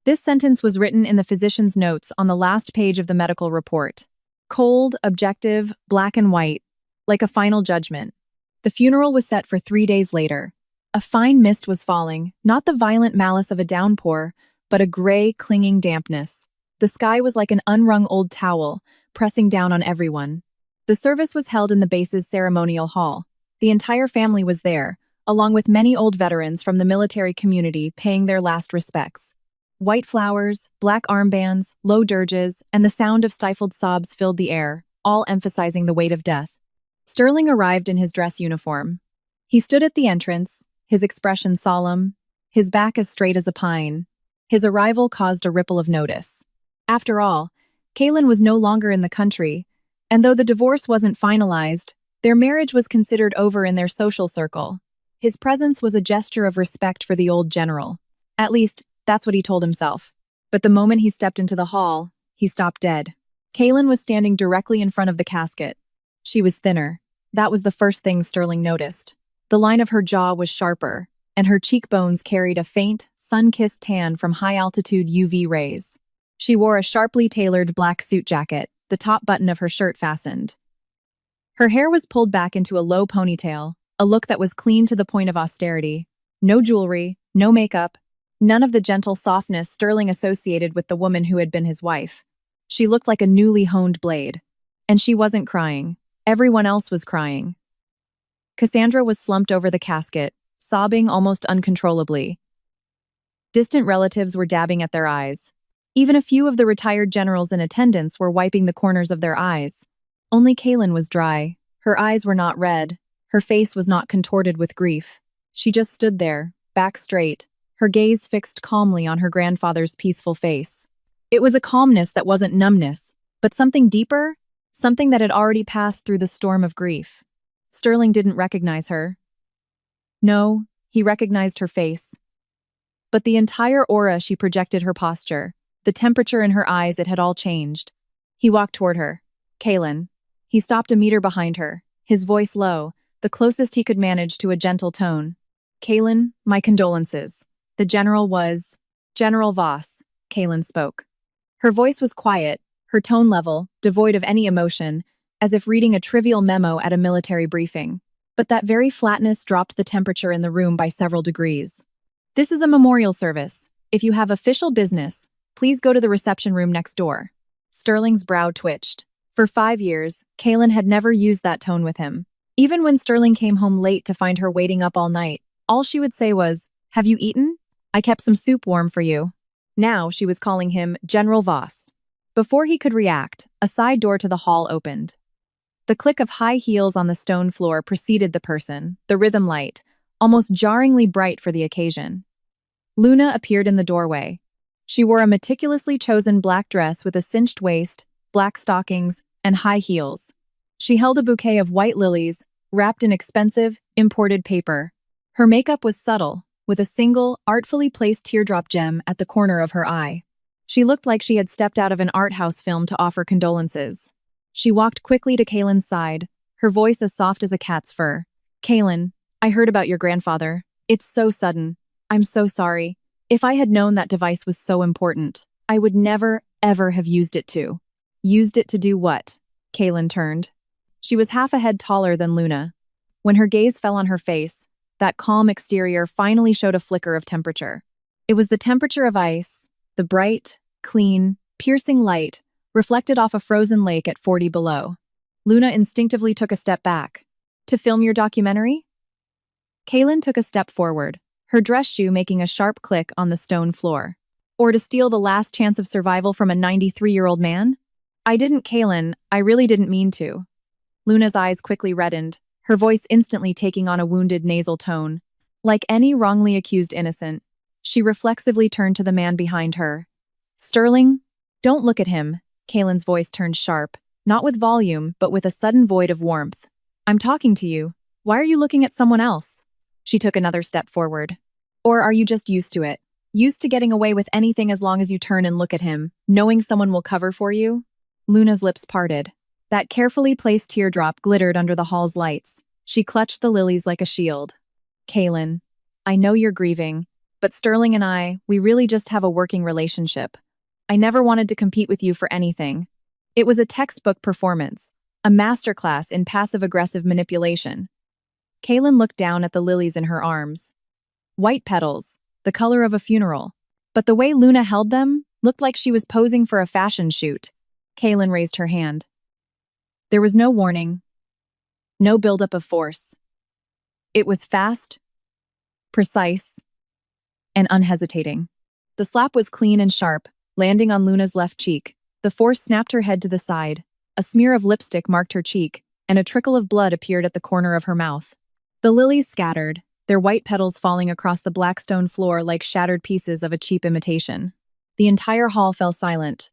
This sentence was written in the physician's notes on the last page of the medical report. Cold, objective, black and white, like a final judgment. The funeral was set for 3 days later. A fine mist was falling, not the violent malice of a downpour, but a gray, clinging dampness. The sky was like an unwrung old towel, pressing down on everyone. The service was held in the base's ceremonial hall. The entire family was there, along with many old veterans from the military community paying their last respects. White flowers, black armbands, low dirges, and the sound of stifled sobs filled the air, all emphasizing the weight of death. Sterling arrived in his dress uniform. He stood at the entrance, his expression solemn, his back as straight as a pine. His arrival caused a ripple of notice. After all, Kaylin was no longer in the country, and though the divorce wasn't finalized, their marriage was considered over in their social circle. His presence was a gesture of respect for the old general. At least, that's what he told himself. But the moment he stepped into the hall, he stopped dead. Kaylin was standing directly in front of the casket. She was thinner. That was the first thing Sterling noticed. The line of her jaw was sharper, and her cheekbones carried a faint, sun-kissed tan from high-altitude UV rays. She wore a sharply tailored black suit jacket, the top button of her shirt fastened. Her hair was pulled back into a low ponytail, a look that was clean to the point of austerity. No jewelry, no makeup, none of the gentle softness Sterling associated with the woman who had been his wife. She looked like a newly honed blade. And she wasn't crying. Everyone else was crying. Cassandra was slumped over the casket, sobbing almost uncontrollably. Distant relatives were dabbing at their eyes. Even a few of the retired generals in attendance were wiping the corners of their eyes. Only Kaylin was dry. Her eyes were not red. Her face was not contorted with grief. She just stood there, back straight, her gaze fixed calmly on her grandfather's peaceful face. It was a calmness that wasn't numbness, but something deeper, something that had already passed through the storm of grief. Sterling didn't recognize her. No, he recognized her face. But the entire aura she projected, her posture, the temperature in her eyes, it had all changed. He walked toward her. Kaylin. He stopped a meter behind her, his voice low, the closest he could manage to a gentle tone. Kaylin, my condolences. The general was General Voss, Kaylin spoke. Her voice was quiet, her tone level, devoid of any emotion, as if reading a trivial memo at a military briefing. But that very flatness dropped the temperature in the room by several degrees. This is a memorial service. If you have official business, please go to the reception room next door. Sterling's brow twitched. For 5 years, Kaylin had never used that tone with him. Even when Sterling came home late to find her waiting up all night, all she would say was, "Have you eaten? I kept some soup warm for you." Now she was calling him General Voss. Before he could react, a side door to the hall opened. The click of high heels on the stone floor preceded the person, the rhythm light, almost jarringly bright for the occasion. Luna appeared in the doorway. She wore a meticulously chosen black dress with a cinched waist, black stockings, and high heels. She held a bouquet of white lilies, wrapped in expensive, imported paper. Her makeup was subtle, with a single, artfully placed teardrop gem at the corner of her eye. She looked like she had stepped out of an art house film to offer condolences. She walked quickly to Kaylin's side, her voice as soft as a cat's fur. "Kaylin, I heard about your grandfather. It's so sudden. I'm so sorry. If I had known that device was so important, I would never, ever have used it to." Used it to do what? Kaylin turned. She was half a head taller than Luna. When her gaze fell on her face, that calm exterior finally showed a flicker of temperature. It was the temperature of ice, the bright, clean, piercing light reflected off a frozen lake at 40 below. Luna instinctively took a step back. "To film your documentary?" Kaylin took a step forward, her dress shoe making a sharp click on the stone floor. "Or to steal the last chance of survival from a 93-year-old man?" "I didn't, Kaylin. I really didn't mean to." Luna's eyes quickly reddened, her voice instantly taking on a wounded nasal tone. Like any wrongly accused innocent, she reflexively turned to the man behind her. "Sterling, don't look at him." Kaylin's voice turned sharp, not with volume, but with a sudden void of warmth. "I'm talking to you. Why are you looking at someone else?" She took another step forward. "Or are you just used to it? Used to getting away with anything as long as you turn and look at him, knowing someone will cover for you?" Luna's lips parted. That carefully placed teardrop glittered under the hall's lights. She clutched the lilies like a shield. "Kaylin, I know you're grieving, but Sterling and we really just have a working relationship. I never wanted to compete with you for anything. It was a textbook performance, a masterclass in passive-aggressive manipulation." Kaylin looked down at the lilies in her arms. White petals, the color of a funeral. But the way Luna held them looked like she was posing for a fashion shoot. Kaylin raised her hand. There was no warning, no buildup of force. It was fast, precise, and unhesitating. The slap was clean and sharp, landing on Luna's left cheek. The force snapped her head to the side. A smear of lipstick marked her cheek, and a trickle of blood appeared at the corner of her mouth. The lilies scattered, their white petals falling across the black stone floor like shattered pieces of a cheap imitation. The entire hall fell silent.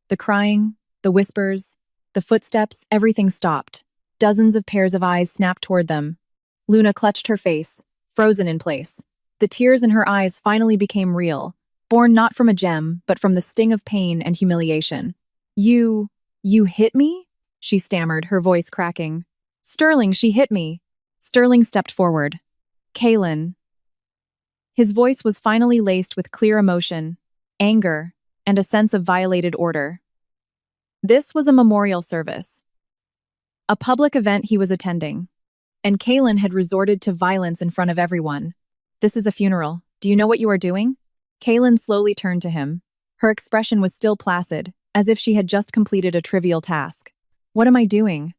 The crying, the whispers, the footsteps, everything stopped. Dozens of pairs of eyes snapped toward them. Luna clutched her face, frozen in place. The tears in her eyes finally became real, born not from a gem, but from the sting of pain and humiliation. You hit me?" she stammered, her voice cracking. "Sterling, she hit me." Sterling stepped forward. "Kaylin." His voice was finally laced with clear emotion, anger, and a sense of violated order. This was a memorial service, a public event he was attending, and Kaylin had resorted to violence in front of everyone. "This is a funeral. Do you know what you are doing?" Kaylin slowly turned to him. Her expression was still placid, as if she had just completed a trivial task. "What am I doing?"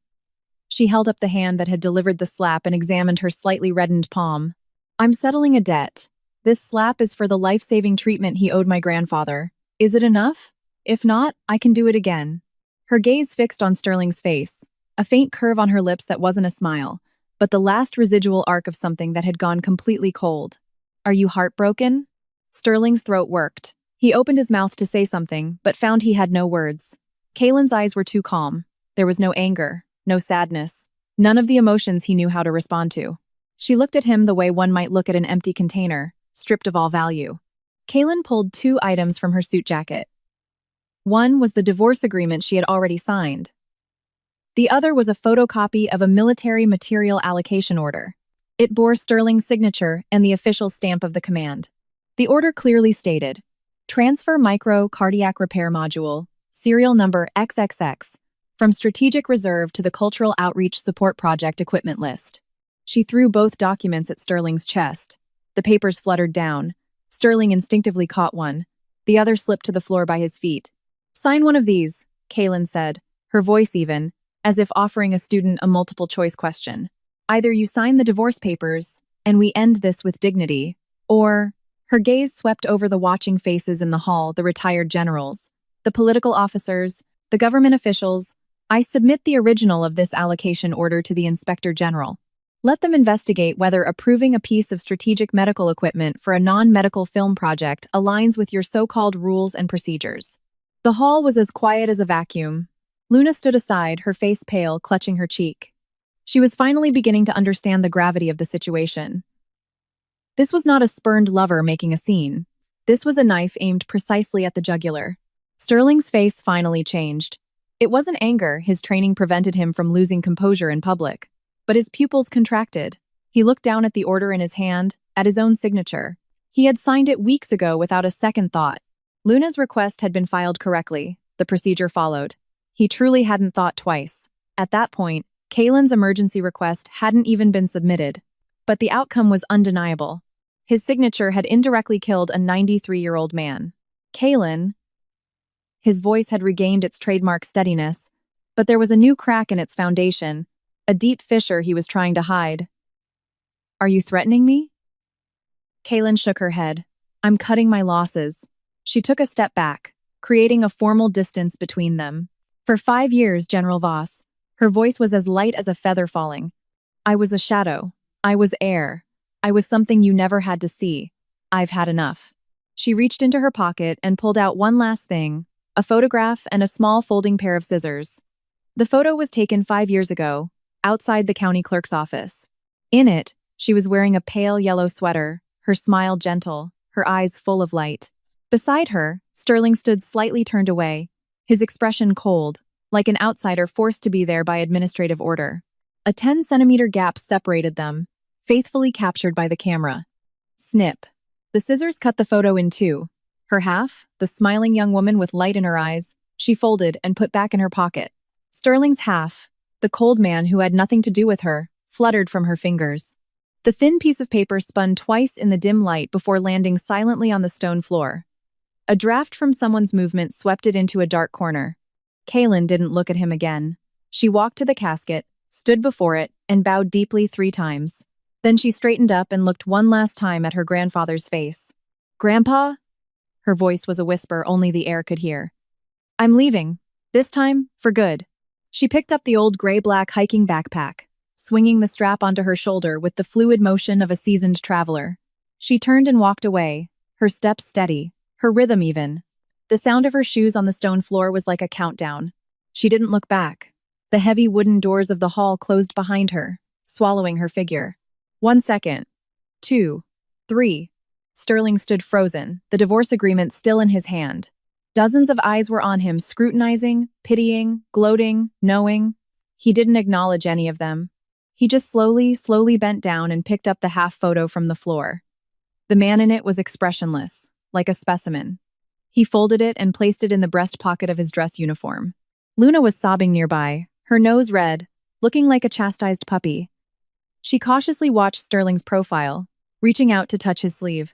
She held up the hand that had delivered the slap and examined her slightly reddened palm. "I'm settling a debt. This slap is for the life-saving treatment he owed my grandfather. Is it enough? If not, I can do it again." Her gaze fixed on Sterling's face, a faint curve on her lips that wasn't a smile, but the last residual arc of something that had gone completely cold. "Are you heartbroken?" Sterling's throat worked. He opened his mouth to say something, but found he had no words. Kaylin's eyes were too calm. There was no anger, no sadness, none of the emotions he knew how to respond to. She looked at him the way one might look at an empty container, stripped of all value. Kaylin pulled 2 items from her suit jacket. One was the divorce agreement she had already signed. The other was a photocopy of a military material allocation order. It bore Sterling's signature and the official stamp of the command. The order clearly stated, Transfer Micro Cardiac Repair Module, serial number XXX, from Strategic Reserve to the Cultural Outreach Support Project equipment list. She threw both documents at Sterling's chest. The papers fluttered down. Sterling instinctively caught one. The other slipped to the floor by his feet. Sign one of these, Kaylin said, her voice even, as if offering a student a multiple-choice question. Either you sign the divorce papers, and we end this with dignity, or... Her gaze swept over the watching faces in the hall, the retired generals, the political officers, the government officials. I submit the original of this allocation order to the Inspector General. Let them investigate whether approving a piece of strategic medical equipment for a non-medical film project aligns with your so-called rules and procedures. The hall was as quiet as a vacuum. Luna stood aside, her face pale, clutching her cheek. She was finally beginning to understand the gravity of the situation. This was not a spurned lover making a scene. This was a knife aimed precisely at the jugular. Sterling's face finally changed. It wasn't anger, his training prevented him from losing composure in public. But his pupils contracted. He looked down at the order in his hand, at his own signature. He had signed it weeks ago without a second thought. Luna's request had been filed correctly. The procedure followed. He truly hadn't thought twice. At that point, Kaylin's emergency request hadn't even been submitted. But the outcome was undeniable. His signature had indirectly killed a 93-year-old man. Kaylin. His voice had regained its trademark steadiness, but there was a new crack in its foundation, a deep fissure he was trying to hide. Are you threatening me? Kaylin shook her head. I'm cutting my losses. She took a step back, creating a formal distance between them. For 5 years, General Voss. Her voice was as light as a feather falling. I was a shadow. I was air. I was something you never had to see. I've had enough. She reached into her pocket and pulled out one last thing, a photograph and a small folding pair of scissors. The photo was taken 5 years ago, outside the county clerk's office. In it, she was wearing a pale yellow sweater, her smile gentle, her eyes full of light. Beside her, Sterling stood slightly turned away, his expression cold, like an outsider forced to be there by administrative order. A 10-centimeter gap separated them, faithfully captured by the camera. Snip. The scissors cut the photo in two. Her half, the smiling young woman with light in her eyes, she folded and put back in her pocket. Sterling's half, the cold man who had nothing to do with her, fluttered from her fingers. The thin piece of paper spun twice in the dim light before landing silently on the stone floor. A draft from someone's movement swept it into a dark corner. Kaylin didn't look at him again. She walked to the casket, stood before it, and bowed deeply 3 times. Then she straightened up and looked one last time at her grandfather's face. Grandpa? Her voice was a whisper only the air could hear. I'm leaving. This time, for good. She picked up the old gray-black hiking backpack, swinging the strap onto her shoulder with the fluid motion of a seasoned traveler. She turned and walked away, her steps steady, her rhythm even. The sound of her shoes on the stone floor was like a countdown. She didn't look back. The heavy wooden doors of the hall closed behind her, swallowing her figure. 1 second. 2. 3. Sterling stood frozen, the divorce agreement still in his hand. Dozens of eyes were on him, scrutinizing, pitying, gloating, knowing. He didn't acknowledge any of them. He just slowly bent down and picked up the half photo from the floor. The man in it was expressionless, like a specimen. He folded it and placed it in the breast pocket of his dress uniform. Luna was sobbing nearby, her nose red, looking like a chastised puppy. She cautiously watched Sterling's profile, reaching out to touch his sleeve.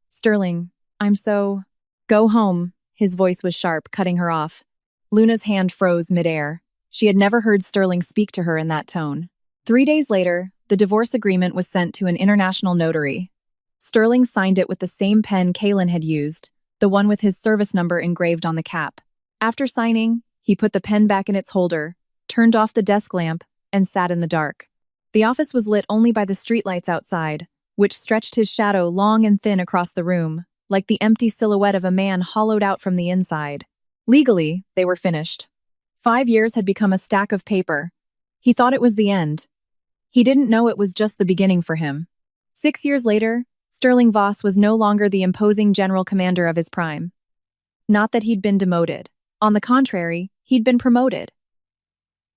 Sterling, I'm so... Go home. His voice was sharp, cutting her off. Luna's hand froze midair. She had never heard Sterling speak to her in that tone. 3 days later, the divorce agreement was sent to an international notary. Sterling signed it with the same pen Kaylin had used, the one with his service number engraved on the cap. After signing, he put the pen back in its holder, turned off the desk lamp, and sat in the dark. The office was lit only by the streetlights outside, which stretched his shadow long and thin across the room, like the empty silhouette of a man hollowed out from the inside. Legally, they were finished. 5 years had become a stack of paper. He thought it was the end. He didn't know it was just the beginning for him. 6 years later, Sterling Voss was no longer the imposing general commander of his prime. Not that he'd been demoted. On the contrary, he'd been promoted.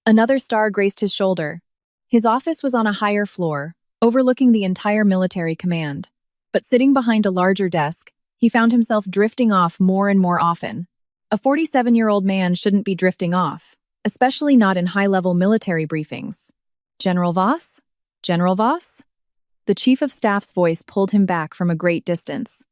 Another star graced his shoulder. His office was on a higher floor, overlooking the entire military command. But sitting behind a larger desk, he found himself drifting off more and more often. A 47-year-old man shouldn't be drifting off, especially not in high-level military briefings. General Voss? General Voss? The chief of staff's voice pulled him back from a great distance.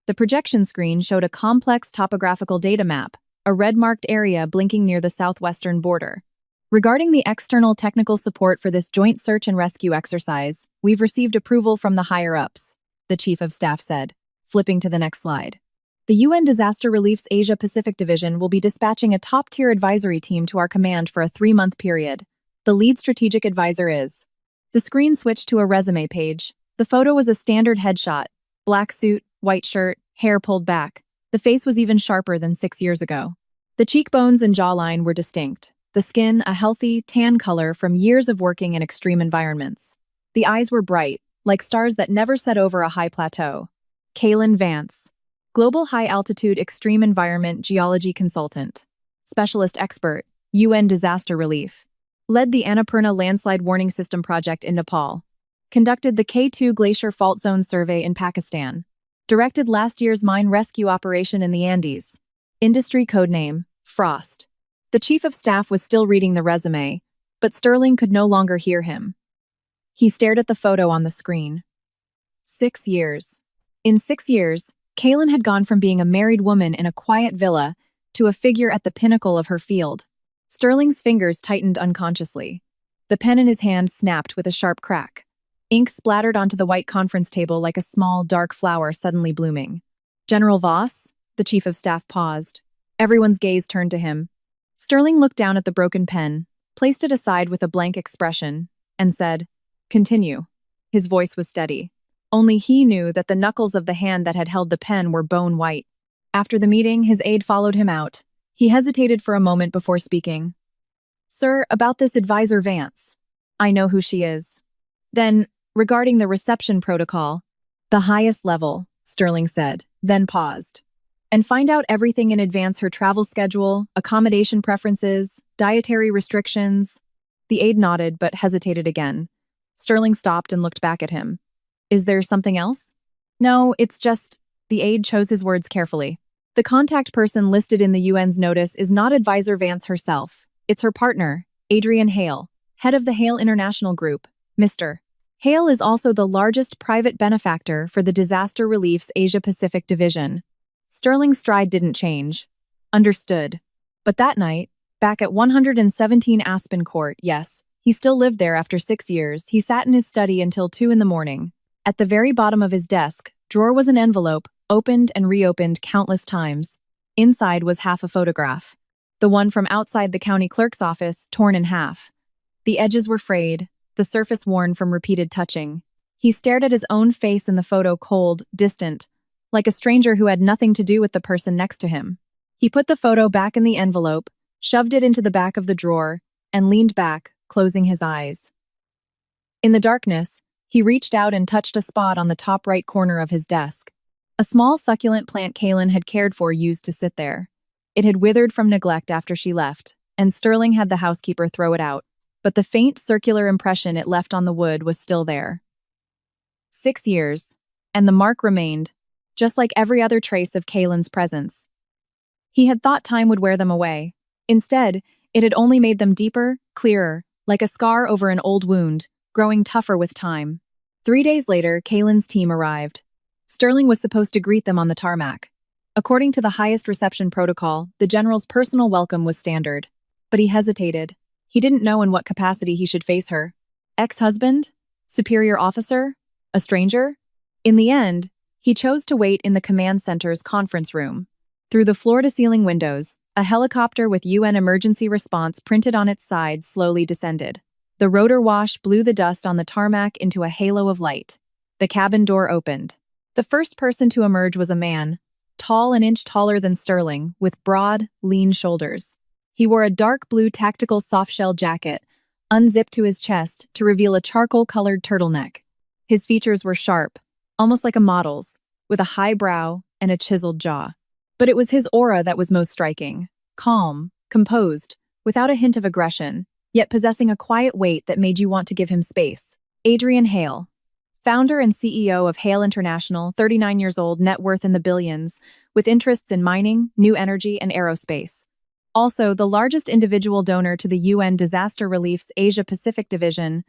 The projection screen showed a complex topographical data map, a red-marked area blinking near the southwestern border. Regarding the external technical support for this joint search and rescue exercise, we've received approval from the higher-ups, the chief of staff said, flipping to the next slide. The UN Disaster Relief's Asia-Pacific Division will be dispatching a top-tier advisory team to our command for a 3-month period. The lead strategic advisor is. The screen switched to a resume page. The photo was a standard headshot. Black suit, white shirt, hair pulled back. The face was even sharper than 6 years ago. The cheekbones and jawline were distinct. The skin, a healthy, tan color from years of working in extreme environments. The eyes were bright, like stars that never set over a high plateau. Kaylin Vance, Global High-Altitude Extreme Environment Geology Consultant. Specialist Expert, UN Disaster Relief. Led the Annapurna Landslide Warning System project in Nepal. Conducted the K2 Glacier Fault Zone Survey in Pakistan. Directed last year's mine rescue operation in the Andes. Industry codename, Frost. The chief of staff was still reading the resume, but Sterling could no longer hear him. He stared at the photo on the screen. 6 years. In 6 years, Kaylin had gone from being a married woman in a quiet villa to a figure at the pinnacle of her field. Sterling's fingers tightened unconsciously. The pen in his hand snapped with a sharp crack. Ink splattered onto the white conference table like a small, dark flower suddenly blooming. General Voss? The chief of staff paused. Everyone's gaze turned to him. Sterling looked down at the broken pen, placed it aside with a blank expression, and said, "Continue." His voice was steady. Only he knew that the knuckles of the hand that had held the pen were bone white. After the meeting, his aide followed him out. He hesitated for a moment before speaking. "Sir, about this advisor Vance. I know who she is." Then, regarding the reception protocol, "The highest level," Sterling said, then paused. "And find out everything in advance: her travel schedule, accommodation preferences, dietary restrictions." The aide nodded but hesitated again. Sterling stopped and looked back at him. "Is there something else?" "No, it's just..." The aide chose his words carefully. "The contact person listed in the UN's notice is not Advisor Vance herself. It's her partner, Adrian Hale, head of the Hale International Group, Mr. Hale is also the largest private benefactor for the Disaster Relief's Asia-Pacific Division." Sterling's stride didn't change. Understood. But that night, back at 117 Aspen Court, yes, he still lived there after 6 years, he sat in his study until 2 in the morning. At the very bottom of his desk, drawer was an envelope, opened and reopened countless times. Inside was half a photograph. The one from outside the county clerk's office, torn in half. The edges were frayed, the surface worn from repeated touching. He stared at his own face in the photo, cold, distant, like a stranger who had nothing to do with the person next to him. He put the photo back in the envelope, shoved it into the back of the drawer, and leaned back, closing his eyes. In the darkness, he reached out and touched a spot on the top right corner of his desk. A small succulent plant Kaylin had cared for used to sit there. It had withered from neglect after she left, and Sterling had the housekeeper throw it out. But the faint circular impression it left on the wood was still there. 6 years, and the mark remained, just like every other trace of Kaylin's presence. He had thought time would wear them away. Instead, it had only made them deeper, clearer, like a scar over an old wound, growing tougher with time. 3 days later, Kaylin's team arrived. Sterling was supposed to greet them on the tarmac. According to the highest reception protocol, the general's personal welcome was standard. But he hesitated. He didn't know in what capacity he should face her. Ex-husband? Superior officer? A stranger? In the end, he chose to wait in the command center's conference room. Through the floor-to-ceiling windows, a helicopter with UN emergency response printed on its side slowly descended. The rotor wash blew the dust on the tarmac into a halo of light. The cabin door opened. The first person to emerge was a man, tall an inch taller than Sterling, with broad, lean shoulders. He wore a dark blue tactical softshell jacket, unzipped to his chest to reveal a charcoal-colored turtleneck. His features were sharp, almost like a model's, with a high brow and a chiseled jaw. But it was his aura that was most striking. Calm, composed, without a hint of aggression, yet possessing a quiet weight that made you want to give him space. Adrian Hale, founder and CEO of Hale International, 39 years old, net worth in the billions, with interests in mining, new energy, and aerospace. Also, the largest individual donor to the UN Disaster Relief's Asia-Pacific Division,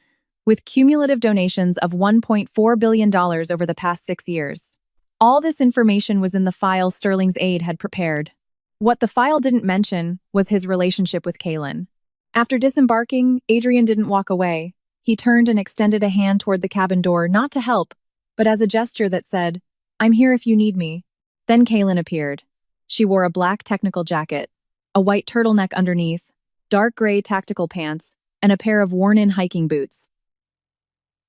with cumulative donations of $1.4 billion over the past 6 years. All this information was in the file Sterling's aide had prepared. What the file didn't mention was his relationship with Kaylin. After disembarking, Adrian didn't walk away. He turned and extended a hand toward the cabin door, not to help, but as a gesture that said, "I'm here if you need me." Then Kaylin appeared. She wore a black technical jacket, a white turtleneck underneath, dark gray tactical pants, and a pair of worn-in hiking boots.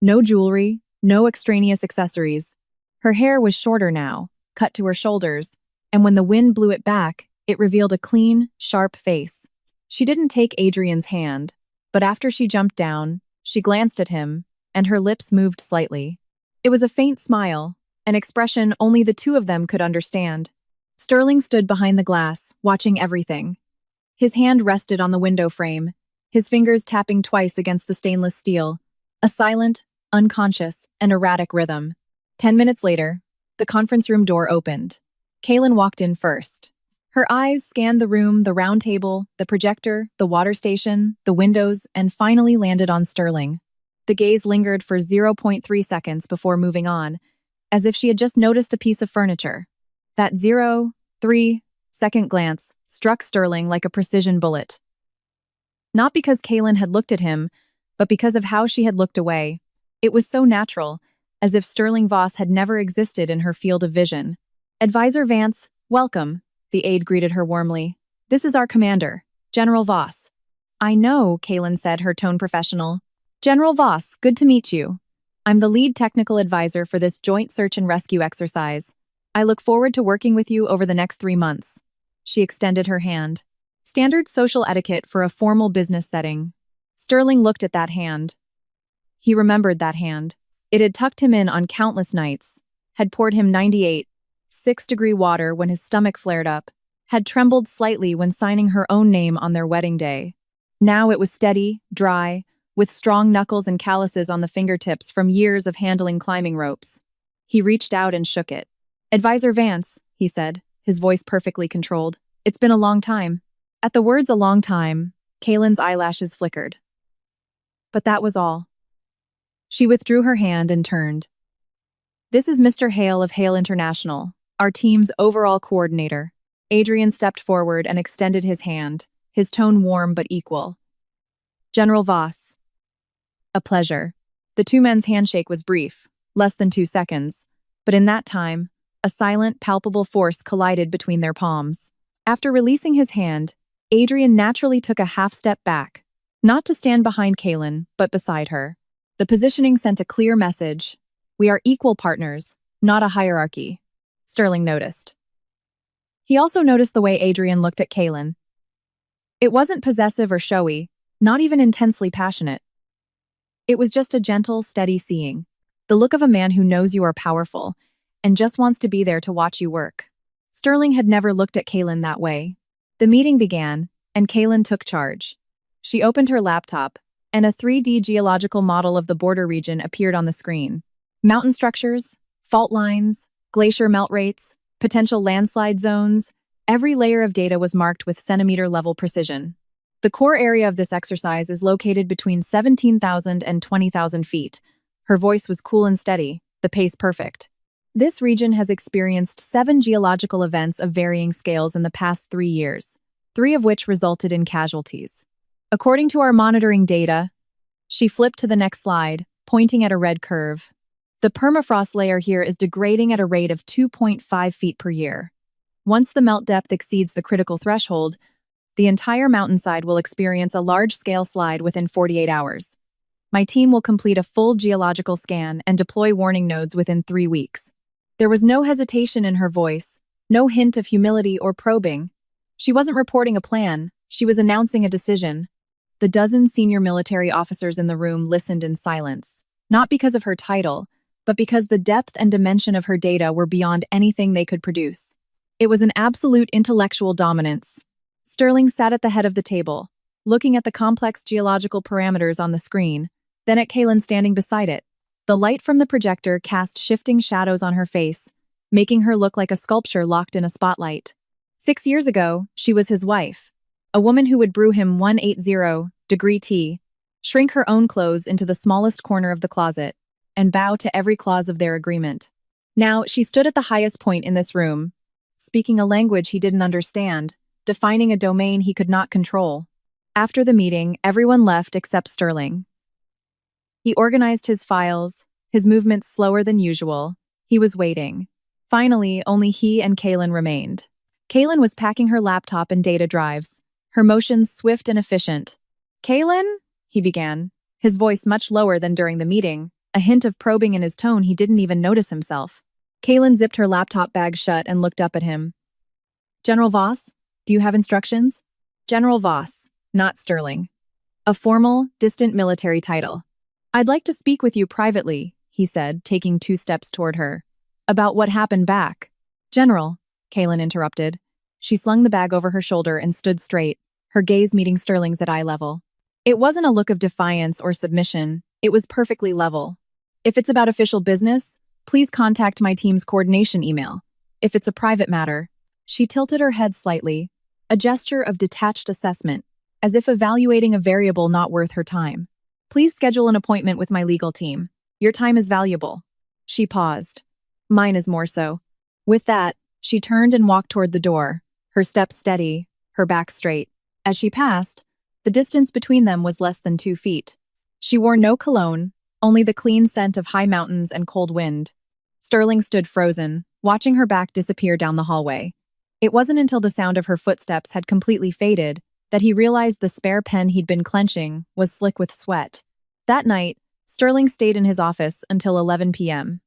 No jewelry, no extraneous accessories. Her hair was shorter now, cut to her shoulders, and when the wind blew it back, it revealed a clean, sharp face. She didn't take Adrian's hand, but after she jumped down, she glanced at him, and her lips moved slightly. It was a faint smile, an expression only the two of them could understand. Sterling stood behind the glass, watching everything. His hand rested on the window frame, his fingers tapping twice against the stainless steel, a silent, unconscious, and erratic rhythm. 10 minutes later, the conference room door opened. Kaylin walked in first. Her eyes scanned the room, the round table, the projector, the water station, the windows, and finally landed on Sterling. The gaze lingered for 0.3 seconds before moving on, as if she had just noticed a piece of furniture. That 0.3-second glance struck Sterling like a precision bullet. Not because Kaylin had looked at him, but because of how she had looked away. It was so natural, as if Sterling Voss had never existed in her field of vision. "Advisor Vance, welcome," the aide greeted her warmly. "This is our commander, General Voss." "I know," Kaylin said, her tone professional. "General Voss, good to meet you. I'm the lead technical advisor for this joint search and rescue exercise. I look forward to working with you over the next 3 months." She extended her hand. Standard social etiquette for a formal business setting. Sterling looked at that hand. He remembered that hand. It had tucked him in on countless nights, had poured him 98.6-degree water when his stomach flared up, had trembled slightly when signing her own name on their wedding day. Now it was steady, dry, with strong knuckles and calluses on the fingertips from years of handling climbing ropes. He reached out and shook it. "Advisor Vance," he said, his voice perfectly controlled. "It's been a long time." At the words "a long time," Kaylin's eyelashes flickered. But that was all. She withdrew her hand and turned. "This is Mr. Hale of Hale International, our team's overall coordinator." Adrian stepped forward and extended his hand, his tone warm but equal. "General Voss." "A pleasure." The two men's handshake was brief, less than 2 seconds, but in that time, a silent, palpable force collided between their palms. After releasing his hand, Adrian naturally took a half-step back, not to stand behind Kaylin, but beside her. The positioning sent a clear message. We are equal partners, not a hierarchy. Sterling noticed. He also noticed the way Adrian looked at Kaylin. It wasn't possessive or showy, not even intensely passionate. It was just a gentle, steady seeing, the look of a man who knows you are powerful and just wants to be there to watch you work. Sterling had never looked at Kaylin that way. The meeting began, and Kaylin took charge. She opened her laptop, and a 3D geological model of the border region appeared on the screen. Mountain structures, fault lines, glacier melt rates, potential landslide zones, every layer of data was marked with centimeter-level precision. The core area of this exercise is located between 17,000 and 20,000 feet. Her voice was cool and steady, the pace perfect. This region has experienced 7 geological events of varying scales in the past 3 years, 3 of which resulted in casualties. According to our monitoring data, she flipped to the next slide, pointing at a red curve. The permafrost layer here is degrading at a rate of 2.5 feet per year. Once the melt depth exceeds the critical threshold, the entire mountainside will experience a large-scale slide within 48 hours. My team will complete a full geological scan and deploy warning nodes within 3 weeks. There was no hesitation in her voice, no hint of humility or probing. She wasn't reporting a plan, she was announcing a decision. The dozen senior military officers in the room listened in silence, not because of her title, but because the depth and dimension of her data were beyond anything they could produce. It was an absolute intellectual dominance. Sterling sat at the head of the table, looking at the complex geological parameters on the screen, then at Kaylin standing beside it. The light from the projector cast shifting shadows on her face, making her look like a sculpture locked in a spotlight. 6 years ago, she was his wife, a woman who would brew him 180-degree tea, shrink her own clothes into the smallest corner of the closet, and bow to every clause of their agreement. Now, she stood at the highest point in this room, speaking a language he didn't understand, defining a domain he could not control. After the meeting, everyone left except Sterling. He organized his files, his movements slower than usual. He was waiting. Finally, only he and Kaylin remained. Kaylin was packing her laptop and data drives, her motions swift and efficient. "Kaylin?" he began, his voice much lower than during the meeting, a hint of probing in his tone he didn't even notice himself. Kaylin zipped her laptop bag shut and looked up at him. "General Voss, do you have instructions?" General Voss, not Sterling. A formal, distant military title. "I'd like to speak with you privately," he said, taking 2 steps toward her. "About what happened back." "General," Kaylin interrupted. She slung the bag over her shoulder and stood straight, her gaze meeting Sterling's at eye level. It wasn't a look of defiance or submission, it was perfectly level. "If it's about official business, please contact my team's coordination email. If it's a private matter." She tilted her head slightly, a gesture of detached assessment, as if evaluating a variable not worth her time. "Please schedule an appointment with my legal team. Your time is valuable." She paused. "Mine is more so." With that, she turned and walked toward the door, her steps steady, her back straight. As she passed, the distance between them was less than 2 feet. She wore no cologne, only the clean scent of high mountains and cold wind. Sterling stood frozen, watching her back disappear down the hallway. It wasn't until the sound of her footsteps had completely faded that he realized the spare pen he'd been clenching was slick with sweat. That night, Sterling stayed in his office until 11 p.m.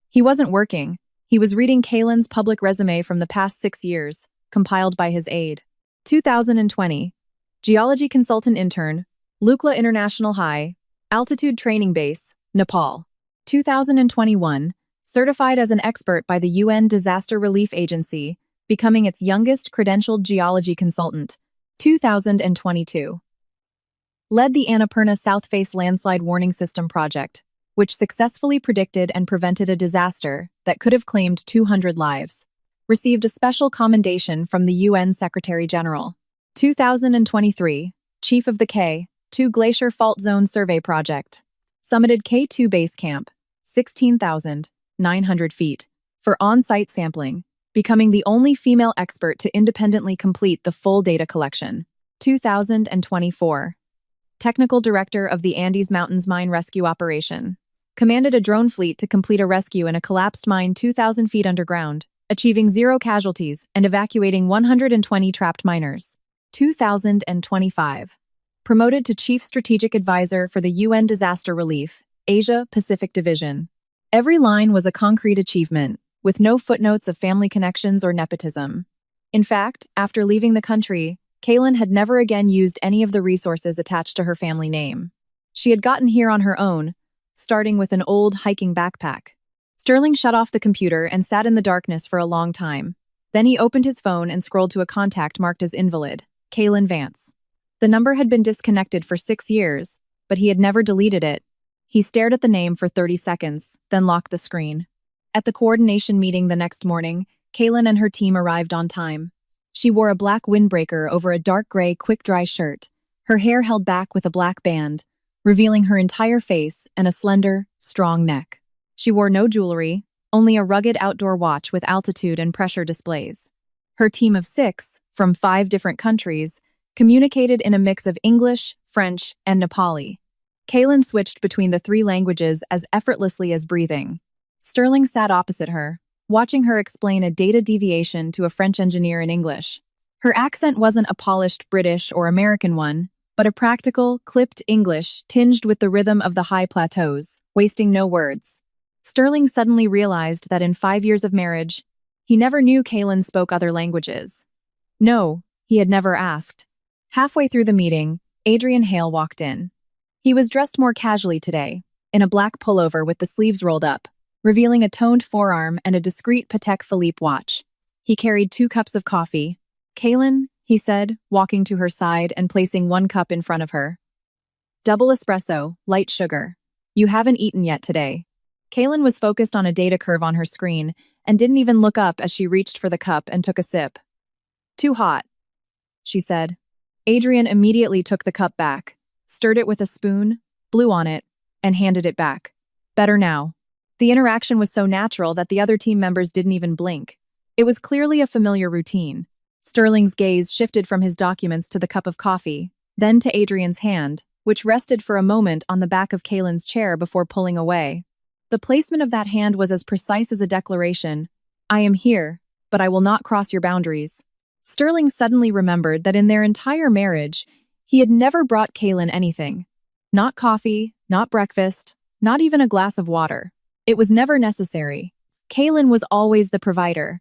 He wasn't working. He was reading Kaylin's public resume from the past 6 years, compiled by his aide. 2020. Geology consultant intern, Lukla International High, Altitude Training Base, Nepal. 2021. Certified as an expert by the UN Disaster Relief Agency, becoming its youngest credentialed geology consultant. 2022. Led the Annapurna South Face Landslide Warning System project, which successfully predicted and prevented a disaster that could have claimed 200 lives. Received a special commendation from the UN Secretary-General. 2023. Chief of the K2 Glacier Fault Zone Survey Project. Summited K2 Base Camp, 16,900 feet, for on-site sampling, becoming the only female expert to independently complete the full data collection. 2024. Technical Director of the Andes Mountains Mine Rescue Operation. Commanded a drone fleet to complete a rescue in a collapsed mine 2,000 feet underground, achieving 0 casualties and evacuating 120 trapped miners. 2025. Promoted to Chief Strategic Advisor for the UN Disaster Relief, Asia-Pacific Division. Every line was a concrete achievement, with no footnotes of family connections or nepotism. In fact, after leaving the country, Kaylin had never again used any of the resources attached to her family name. She had gotten here on her own, starting with an old hiking backpack. Sterling shut off the computer and sat in the darkness for a long time. Then he opened his phone and scrolled to a contact marked as invalid, Kaylin Vance. The number had been disconnected for 6 years, but he had never deleted it. He stared at the name for 30 seconds, then locked the screen. At the coordination meeting the next morning, Kaylin and her team arrived on time. She wore a black windbreaker over a dark gray quick-dry shirt, her hair held back with a black band, revealing her entire face and a slender, strong neck. She wore no jewelry, only a rugged outdoor watch with altitude and pressure displays. Her team of 6, from 5 different countries, communicated in a mix of English, French, and Nepali. Kaylin switched between the 3 languages as effortlessly as breathing. Sterling sat opposite her, watching her explain a data deviation to a French engineer in English. Her accent wasn't a polished British or American one, but a practical, clipped English tinged with the rhythm of the high plateaus, wasting no words. Sterling suddenly realized that in 5 years of marriage, he never knew Kaylin spoke other languages. No, he had never asked. Halfway through the meeting, Adrian Hale walked in. He was dressed more casually today, in a black pullover with the sleeves rolled up, revealing a toned forearm and a discreet Patek Philippe watch. He carried 2 cups of coffee. "Kaylin," he said, walking to her side and placing 1 cup in front of her. "Double espresso, light sugar. You haven't eaten yet today. Kaylin was focused on a data curve on her screen and didn't even look up as she reached for the cup and took a sip. Too hot, she said. Adrian immediately took the cup back, stirred it with a spoon, blew on it, and handed it back. Better now. The interaction was so natural that the other team members didn't even blink. It was clearly a familiar routine. Sterling's gaze shifted from his documents to the cup of coffee, then to Adrian's hand, which rested for a moment on the back of Kaylin's chair before pulling away. The placement of that hand was as precise as a declaration. I am here, but I will not cross your boundaries. Sterling suddenly remembered that in their entire marriage, he had never brought Kaylin anything. Not coffee, not breakfast, not even a glass of water. It was never necessary. Kaylin was always the provider.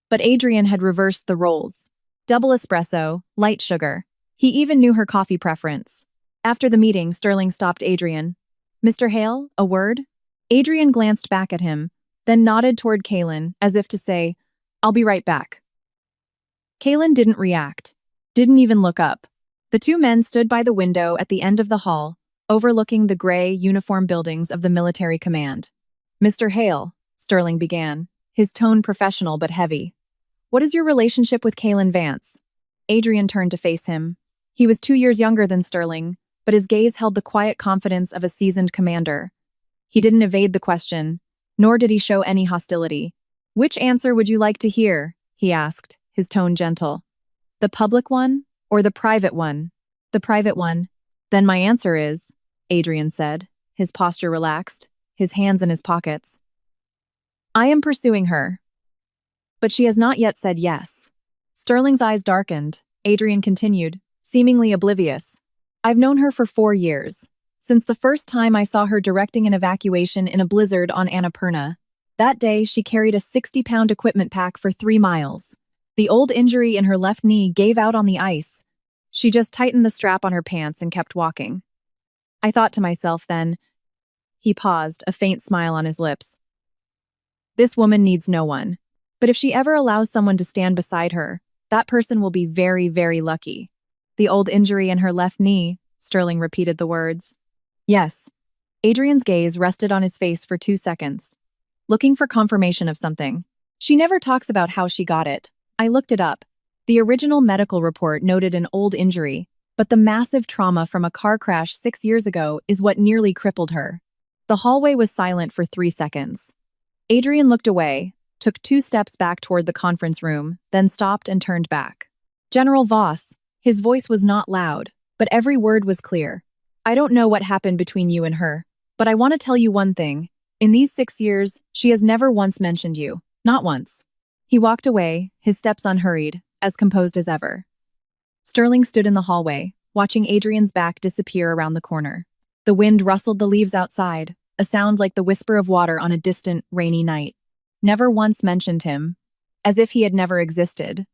But Adrian had reversed the roles. Double espresso, light sugar. He even knew her coffee preference. After the meeting, Sterling stopped Adrian. Mr. Hale, a word? Adrian glanced back at him, then nodded toward Kaylin as if to say, I'll be right back. Kaylin didn't react, didn't even look up. The two men stood by the window at the end of the hall, overlooking the gray, uniform buildings of the military command. Mr. Hale, Sterling began, his tone professional but heavy. What is your relationship with Kaylin Vance? Adrian turned to face him. He was 2 years younger than Sterling, but his gaze held the quiet confidence of a seasoned commander. He didn't evade the question, nor did he show any hostility. Which answer would you like to hear? He asked, his tone gentle. The public one or the private one? The private one. Then my answer is, Adrian said, his posture relaxed, his hands in his pockets. I am pursuing her. But she has not yet said yes. Sterling's eyes darkened. Adrian continued, seemingly oblivious. I've known her for 4 years. Since the first time I saw her directing an evacuation in a blizzard on Annapurna. That day, she carried a 60-pound equipment pack for 3 miles. The old injury in her left knee gave out on the ice. She just tightened the strap on her pants and kept walking. I thought to myself then. He paused, a faint smile on his lips. This woman needs no one. But if she ever allows someone to stand beside her, that person will be very, very lucky. The old injury in her left knee, Sterling repeated the words. Yes. Adrian's gaze rested on his face for 2 seconds, looking for confirmation of something. She never talks about how she got it. I looked it up. The original medical report noted an old injury, but the massive trauma from a car crash 6 years ago is what nearly crippled her. The hallway was silent for 3 seconds. Adrian looked away, took 2 steps back toward the conference room, then stopped and turned back. General Voss, his voice was not loud, but every word was clear. I don't know what happened between you and her, but I want to tell you one thing. In these 6 years, she has never once mentioned you. Not once. He walked away, his steps unhurried, as composed as ever. Sterling stood in the hallway, watching Adrian's back disappear around the corner. The wind rustled the leaves outside, a sound like the whisper of water on a distant, rainy night. Never once mentioned him. As if he had never existed.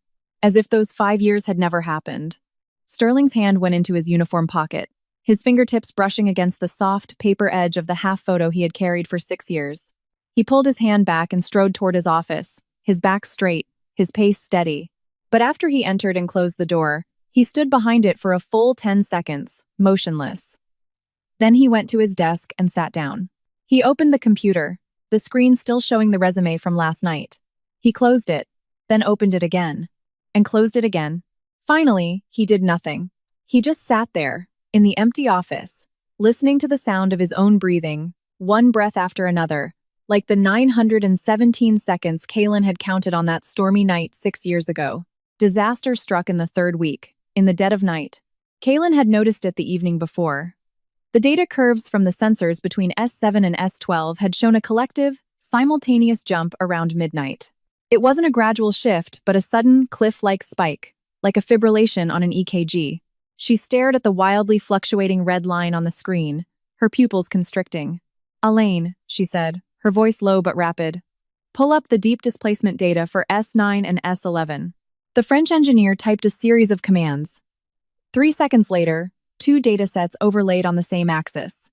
As if those 5 years had never happened. Sterling's hand went into his uniform pocket, his fingertips brushing against the soft, paper edge of the half photo he had carried for 6 years. He pulled his hand back and strode toward his office, his back straight, his pace steady. But after he entered and closed the door, he stood behind it for a full 10 seconds, motionless. Then he went to his desk and sat down. He opened the computer, the screen still showing the resume from last night. He closed it, then opened it again, and closed it again. Finally, he did nothing. He just sat there, in the empty office, listening to the sound of his own breathing, one breath after another, like the 917 seconds Kaylin had counted on that stormy night 6 years ago. Disaster struck in the 3rd week, in the dead of night. Kaylin had noticed it the evening before. The data curves from the sensors between S7 and S12 had shown a collective, simultaneous jump around midnight. It wasn't a gradual shift, but a sudden, cliff-like spike, like a fibrillation on an EKG. She stared at the wildly fluctuating red line on the screen, her pupils constricting. Elaine, she said, her voice low but rapid. Pull up the deep displacement data for S9 and S11. The French engineer typed a series of commands. 3 seconds later, 2 datasets overlaid on the same axis.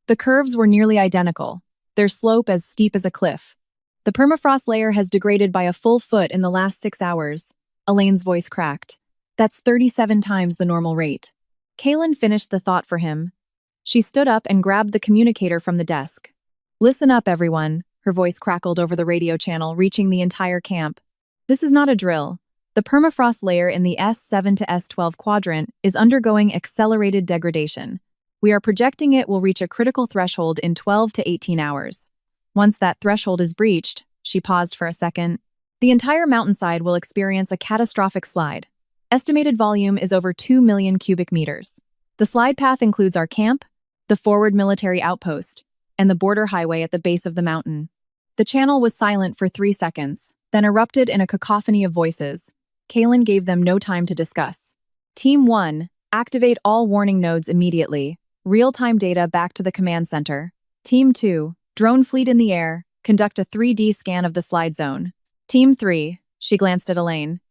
The curves were nearly identical, their slope as steep as a cliff. The permafrost layer has degraded by a full foot in the last 6 hours. Elaine's voice cracked. That's 37 times the normal rate. Kaylin finished the thought for him. She stood up and grabbed the communicator from the desk. "Listen up, everyone," her voice crackled over the radio channel, reaching the entire camp. "This is not a drill. The permafrost layer in the S7 to S12 quadrant is undergoing accelerated degradation. We are projecting it will reach a critical threshold in 12 to 18 hours. Once that threshold is breached," she paused for a second, "the entire mountainside will experience a catastrophic slide. Estimated volume is over 2 million cubic meters. The slide path includes our camp, the forward military outpost, and the border highway at the base of the mountain." The channel was silent for 3 seconds, then erupted in a cacophony of voices. Kaylin gave them no time to discuss. "Team 1, activate all warning nodes immediately. Real-time data back to the command center. Team 2, drone fleet in the air, conduct a 3D scan of the slide zone. Team 3, she glanced at Elaine.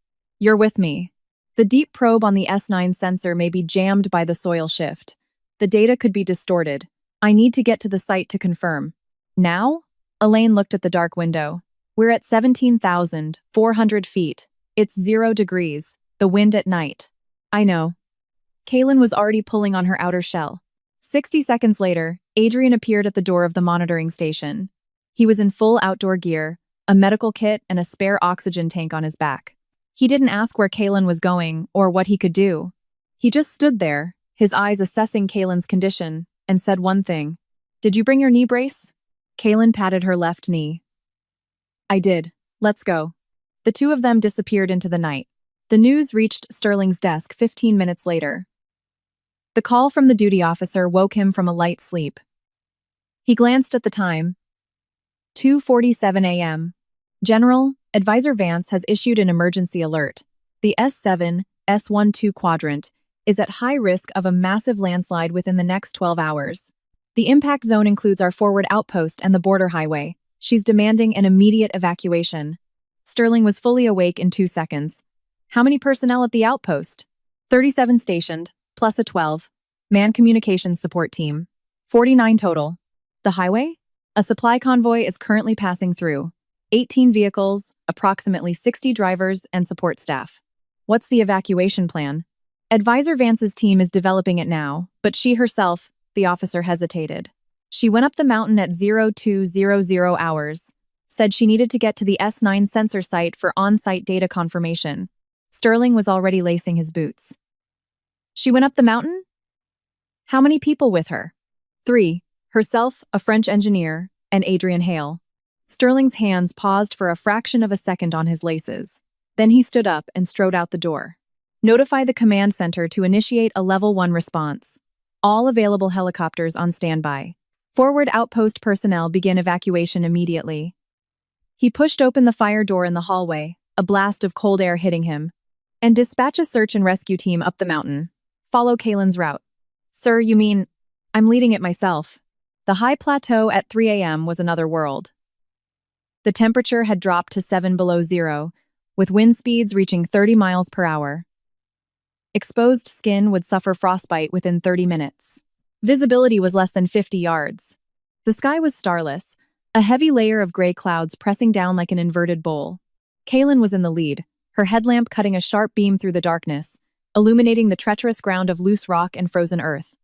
You're with me. The deep probe on the S9 sensor may be jammed by the soil shift. The data could be distorted. I need to get to the site to confirm." "Now?" Elaine looked at the dark window. "We're at 17,400 feet. It's 0 degrees. The wind at night." "I know." Kaylin was already pulling on her outer shell. 60 seconds later, Adrian appeared at the door of the monitoring station. He was in full outdoor gear, a medical kit and a spare oxygen tank on his back. He didn't ask where Kaylin was going or what he could do. He just stood there, his eyes assessing Kaylin's condition, and said one thing. "Did you bring your knee brace?" Kaylin patted her left knee. "I did. Let's go." The two of them disappeared into the night. The news reached Sterling's desk 15 minutes later. The call from the duty officer woke him from a light sleep. He glanced at the time. 2:47 a.m. "General, Advisor Vance has issued an emergency alert. The S7, S12 quadrant is at high risk of a massive landslide within the next 12 hours. The impact zone includes our forward outpost and the border highway. She's demanding an immediate evacuation." Sterling was fully awake in 2 seconds. "How many personnel at the outpost?" 37 stationed, plus a 12-man communications support team. 49 total. "The highway?" "A supply convoy is currently passing through. 18 vehicles, approximately 60 drivers and support staff." "What's the evacuation plan?" "Advisor Vance's team is developing it now, but she herself," the officer hesitated. "She went up the mountain at 0200 hours. Said she needed to get to the S9 sensor site for on-site data confirmation." Sterling was already lacing his boots. "She went up the mountain?" "How many people with her?" 3, herself, a French engineer, and Adrian Hale. Sterling's hands paused for a fraction of a second on his laces. Then he stood up and strode out the door. "Notify the command center to initiate a Level 1 response. All available helicopters on standby. Forward outpost personnel begin evacuation immediately." He pushed open the fire door in the hallway, a blast of cold air hitting him. "And dispatch a search and rescue team up the mountain. Follow Kaylin's route." "Sir, you mean—" "I'm leading it myself." The high plateau at 3 a.m. was another world. The temperature had dropped to 7 below zero, with wind speeds reaching 30 miles per hour. Exposed skin would suffer frostbite within 30 minutes. Visibility was less than 50 yards. The sky was starless, a heavy layer of gray clouds pressing down like an inverted bowl. Kaylin was in the lead, her headlamp cutting a sharp beam through the darkness, illuminating the treacherous ground of loose rock and frozen earth.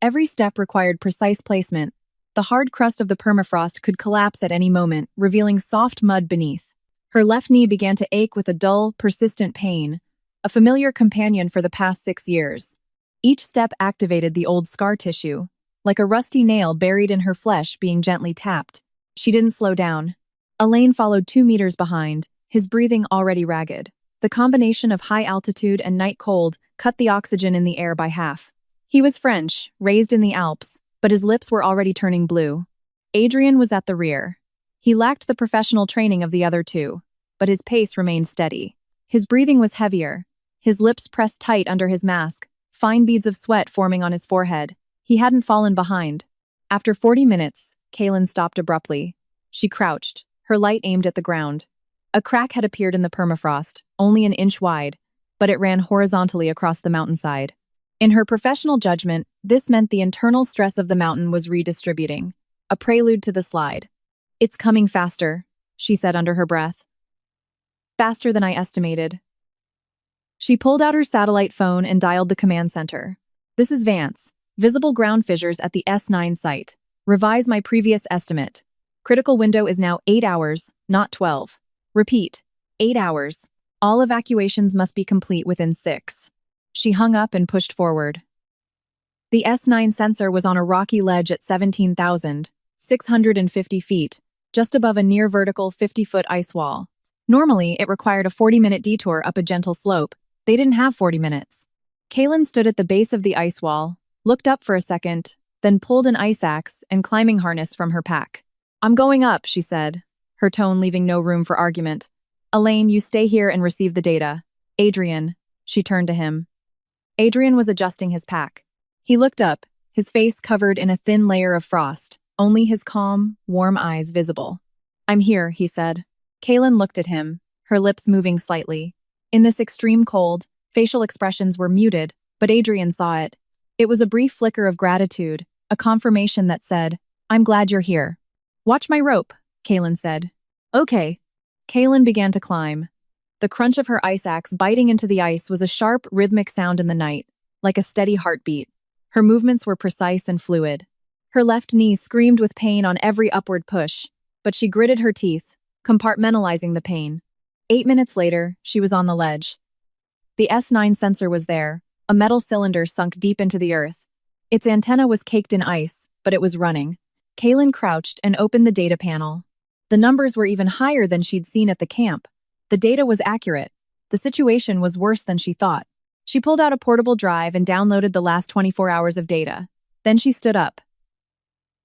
Every step required precise placement. The hard crust of the permafrost could collapse at any moment, revealing soft mud beneath. Her left knee began to ache with a dull, persistent pain, a familiar companion for the past 6 years. Each step activated the old scar tissue, like a rusty nail buried in her flesh being gently tapped. She didn't slow down. Elaine followed 2 meters behind, his breathing already ragged. The combination of high altitude and night cold cut the oxygen in the air by half. He was French, raised in the Alps, but his lips were already turning blue. Adrian was at the rear. He lacked the professional training of the other two, but his pace remained steady. His breathing was heavier, his lips pressed tight under his mask, fine beads of sweat forming on his forehead. He hadn't fallen behind. After 40 minutes, Kaylin stopped abruptly. She crouched, her light aimed at the ground. A crack had appeared in the permafrost, only an inch wide, but it ran horizontally across the mountainside. In her professional judgment, this meant the internal stress of the mountain was redistributing, a prelude to the slide. "It's coming faster," she said under her breath. "Faster than I estimated." She pulled out her satellite phone and dialed the command center. "This is Vance. Visible ground fissures at the S9 site. Revise my previous estimate. Critical window is now 8 hours, not 12. Repeat, 8 hours. All evacuations must be complete within 6. She hung up and pushed forward. The S9 sensor was on a rocky ledge at 17,650 feet, just above a near-vertical 50-foot ice wall. Normally, it required a 40-minute detour up a gentle slope. They didn't have 40 minutes. Kaylin stood at the base of the ice wall, looked up for a second, then pulled an ice axe and climbing harness from her pack. "I'm going up," she said, her tone leaving no room for argument. "Elaine, you stay here and receive the data. Adrian," she turned to him. Adrian was adjusting his pack. He looked up, his face covered in a thin layer of frost, only his calm, warm eyes visible. "I'm here," he said. Kaylin looked at him, her lips moving slightly. In this extreme cold, facial expressions were muted, but Adrian saw it. It was a brief flicker of gratitude, a confirmation that said, "I'm glad you're here." "Watch my rope," Kaylin said. "Okay." Kaylin began to climb. The crunch of her ice axe biting into the ice was a sharp, rhythmic sound in the night, like a steady heartbeat. Her movements were precise and fluid. Her left knee screamed with pain on every upward push, but she gritted her teeth, compartmentalizing the pain. 8 minutes later, she was on the ledge. The S9 sensor was there, a metal cylinder sunk deep into the earth. Its antenna was caked in ice, but it was running. Kaylin crouched and opened the data panel. The numbers were even higher than she'd seen at the camp. The data was accurate. The situation was worse than she thought. She pulled out a portable drive and downloaded the last 24 hours of data. Then she stood up.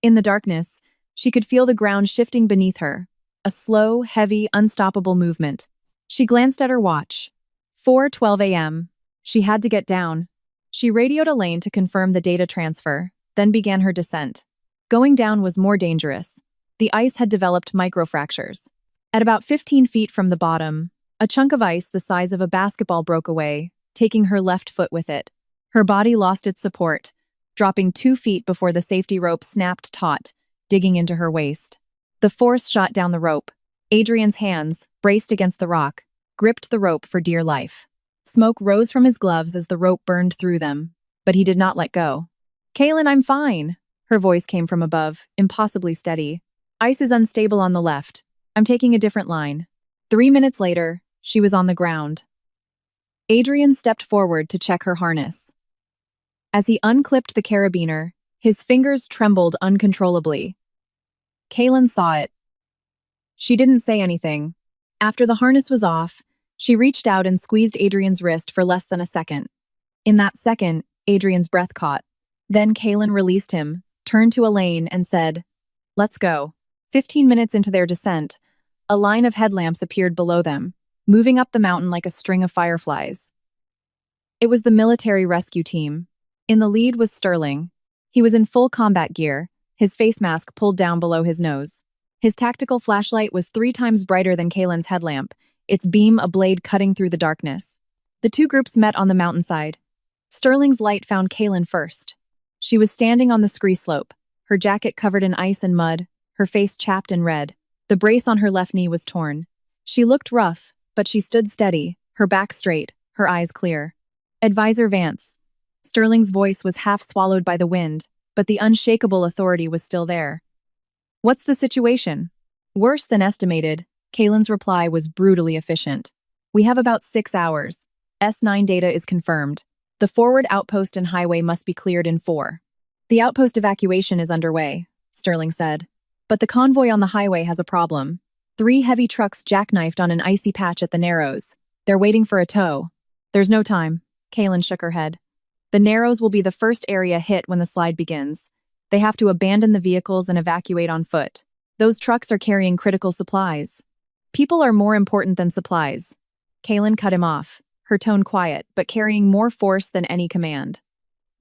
In the darkness, she could feel the ground shifting beneath her. A slow, heavy, unstoppable movement. She glanced at her watch. 4:12 a.m. She had to get down. She radioed Elaine to confirm the data transfer, then began her descent. Going down was more dangerous. The ice had developed microfractures. At about 15 feet from the bottom, a chunk of ice the size of a basketball broke away, taking her left foot with it. Her body lost its support, dropping 2 feet before the safety rope snapped taut, digging into her waist. The force shot down the rope. Adrian's hands, braced against the rock, gripped the rope for dear life. Smoke rose from his gloves as the rope burned through them, but he did not let go. "Kaylin, I'm fine." Her voice came from above, impossibly steady. "Ice is unstable on the left. I'm taking a different line." 3 minutes later, she was on the ground. Adrian stepped forward to check her harness. As he unclipped the carabiner, his fingers trembled uncontrollably. Kaylin saw it. She didn't say anything. After the harness was off, she reached out and squeezed Adrian's wrist for less than a second. In that second, Adrian's breath caught. Then Kaylin released him, turned to Elaine, and said, "Let's go." 15 minutes into their descent, a line of headlamps appeared below them, moving up the mountain like a string of fireflies. It was the military rescue team. In the lead was Sterling. He was in full combat gear, his face mask pulled down below his nose. His tactical flashlight was 3 times brighter than Kaylin's headlamp, its beam a blade cutting through the darkness. The two groups met on the mountainside. Sterling's light found Kaylin first. She was standing on the scree slope, her jacket covered in ice and mud, her face chapped and red. The brace on her left knee was torn. She looked rough, but she stood steady, her back straight, her eyes clear. "Advisor Vance." Sterling's voice was half swallowed by the wind, but the unshakable authority was still there. "What's the situation?" Worse than estimated, Kaylin's reply was brutally efficient. "We have about 6 hours. S9 data is confirmed. The forward outpost and highway must be cleared in 4. The outpost evacuation is underway," Sterling said. "But the convoy on the highway has a problem. 3 heavy trucks jackknifed on an icy patch at the Narrows. They're waiting for a tow." "There's no time." Kaylin shook her head. "The Narrows will be the first area hit when the slide begins. They have to abandon the vehicles and evacuate on foot. Those trucks are carrying critical supplies." "People are more important than supplies." Kaylin cut him off, her tone quiet, but carrying more force than any command.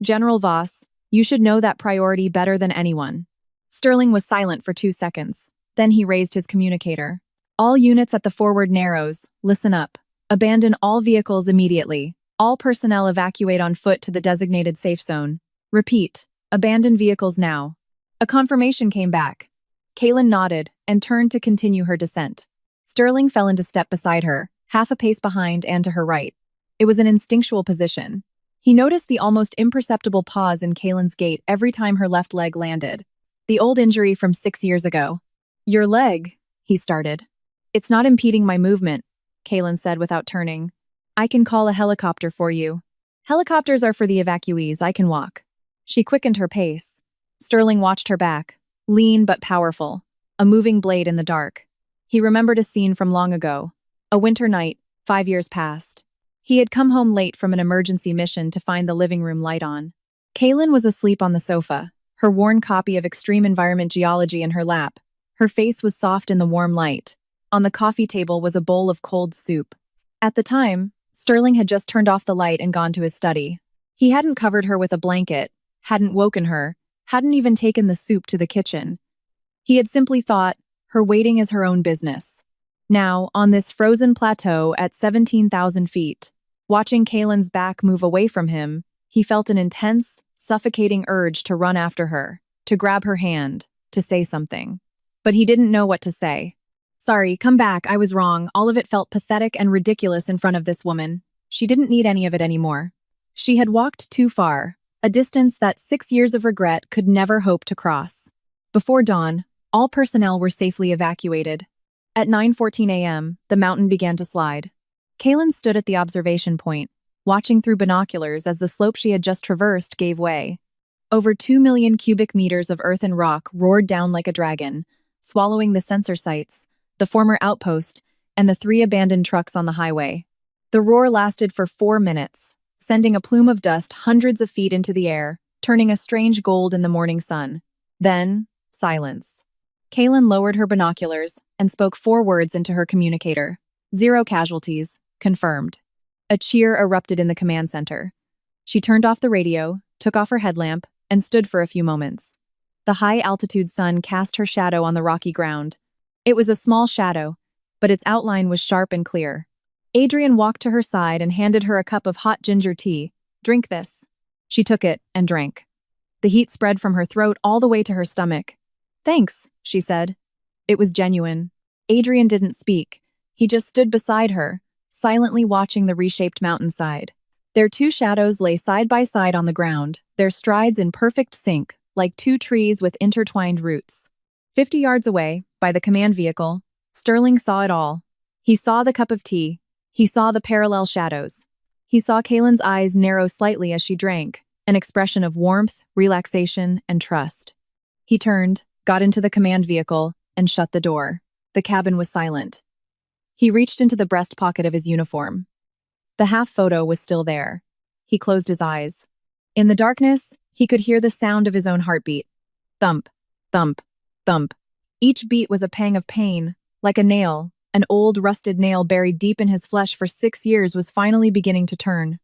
"General Voss, you should know that priority better than anyone." Sterling was silent for 2 seconds. Then he raised his communicator. "All units at the forward Narrows, listen up. Abandon all vehicles immediately. All personnel evacuate on foot to the designated safe zone. Repeat, abandon vehicles now." A confirmation came back. Kaylin nodded and turned to continue her descent. Sterling fell into step beside her, half a pace behind and to her right. It was an instinctual position. He noticed the almost imperceptible pause in Kaylin's gait every time her left leg landed. The old injury from 6 years ago. Your leg, he started. It's not impeding my movement, Kaylin said without turning. I can call a helicopter for you. Helicopters are for the evacuees, I can walk. She quickened her pace. Sterling watched her back, lean but powerful, a moving blade in the dark. He remembered a scene from long ago. A winter night, 5 years past. He had come home late from an emergency mission to find the living room light on. Kaylin was asleep on the sofa, her worn copy of Extreme Environment Geology in her lap. Her face was soft in the warm light. On the coffee table was a bowl of cold soup. At the time, Sterling had just turned off the light and gone to his study. He hadn't covered her with a blanket, hadn't woken her, hadn't even taken the soup to the kitchen. He had simply thought, her waiting is her own business. Now, on this frozen plateau at 17,000 feet, watching Kaylin's back move away from him, he felt an intense, suffocating urge to run after her, to grab her hand, to say something. But he didn't know what to say. Sorry, come back, I was wrong. All of it felt pathetic and ridiculous in front of this woman. She didn't need any of it anymore. She had walked too far, a distance that 6 years of regret could never hope to cross. Before dawn, all personnel were safely evacuated. At 9:14 a.m., the mountain began to slide. Kaylin stood at the observation point, watching through binoculars as the slope she had just traversed gave way. Over 2 million cubic meters of earth and rock roared down like a dragon, swallowing the sensor sites, the former outpost, and the 3 abandoned trucks on the highway. The roar lasted for 4 minutes, sending a plume of dust hundreds of feet into the air, turning a strange gold in the morning sun. Then, silence. Kaylin lowered her binoculars and spoke 4 words into her communicator. 0 casualties, confirmed. A cheer erupted in the command center. She turned off the radio, took off her headlamp, and stood for a few moments. The high-altitude sun cast her shadow on the rocky ground. It was a small shadow, but its outline was sharp and clear. Adrian walked to her side and handed her a cup of hot ginger tea. Drink this. She took it and drank. The heat spread from her throat all the way to her stomach. Thanks, she said. It was genuine. Adrian didn't speak. He just stood beside her, silently watching the reshaped mountainside. Their 2 shadows lay side by side on the ground, their strides in perfect sync, like 2 trees with intertwined roots. 50 yards away, by the command vehicle, Sterling saw it all. He saw the cup of tea. He saw the parallel shadows. He saw Kaylin's eyes narrow slightly as she drank, an expression of warmth, relaxation, and trust. He turned, got into the command vehicle, and shut the door. The cabin was silent. He reached into the breast pocket of his uniform. The half photo was still there. He closed his eyes. In the darkness, he could hear the sound of his own heartbeat. Thump, thump, thump. Each beat was a pang of pain, like a nail. An old, rusted nail buried deep in his flesh for 6 years was finally beginning to turn.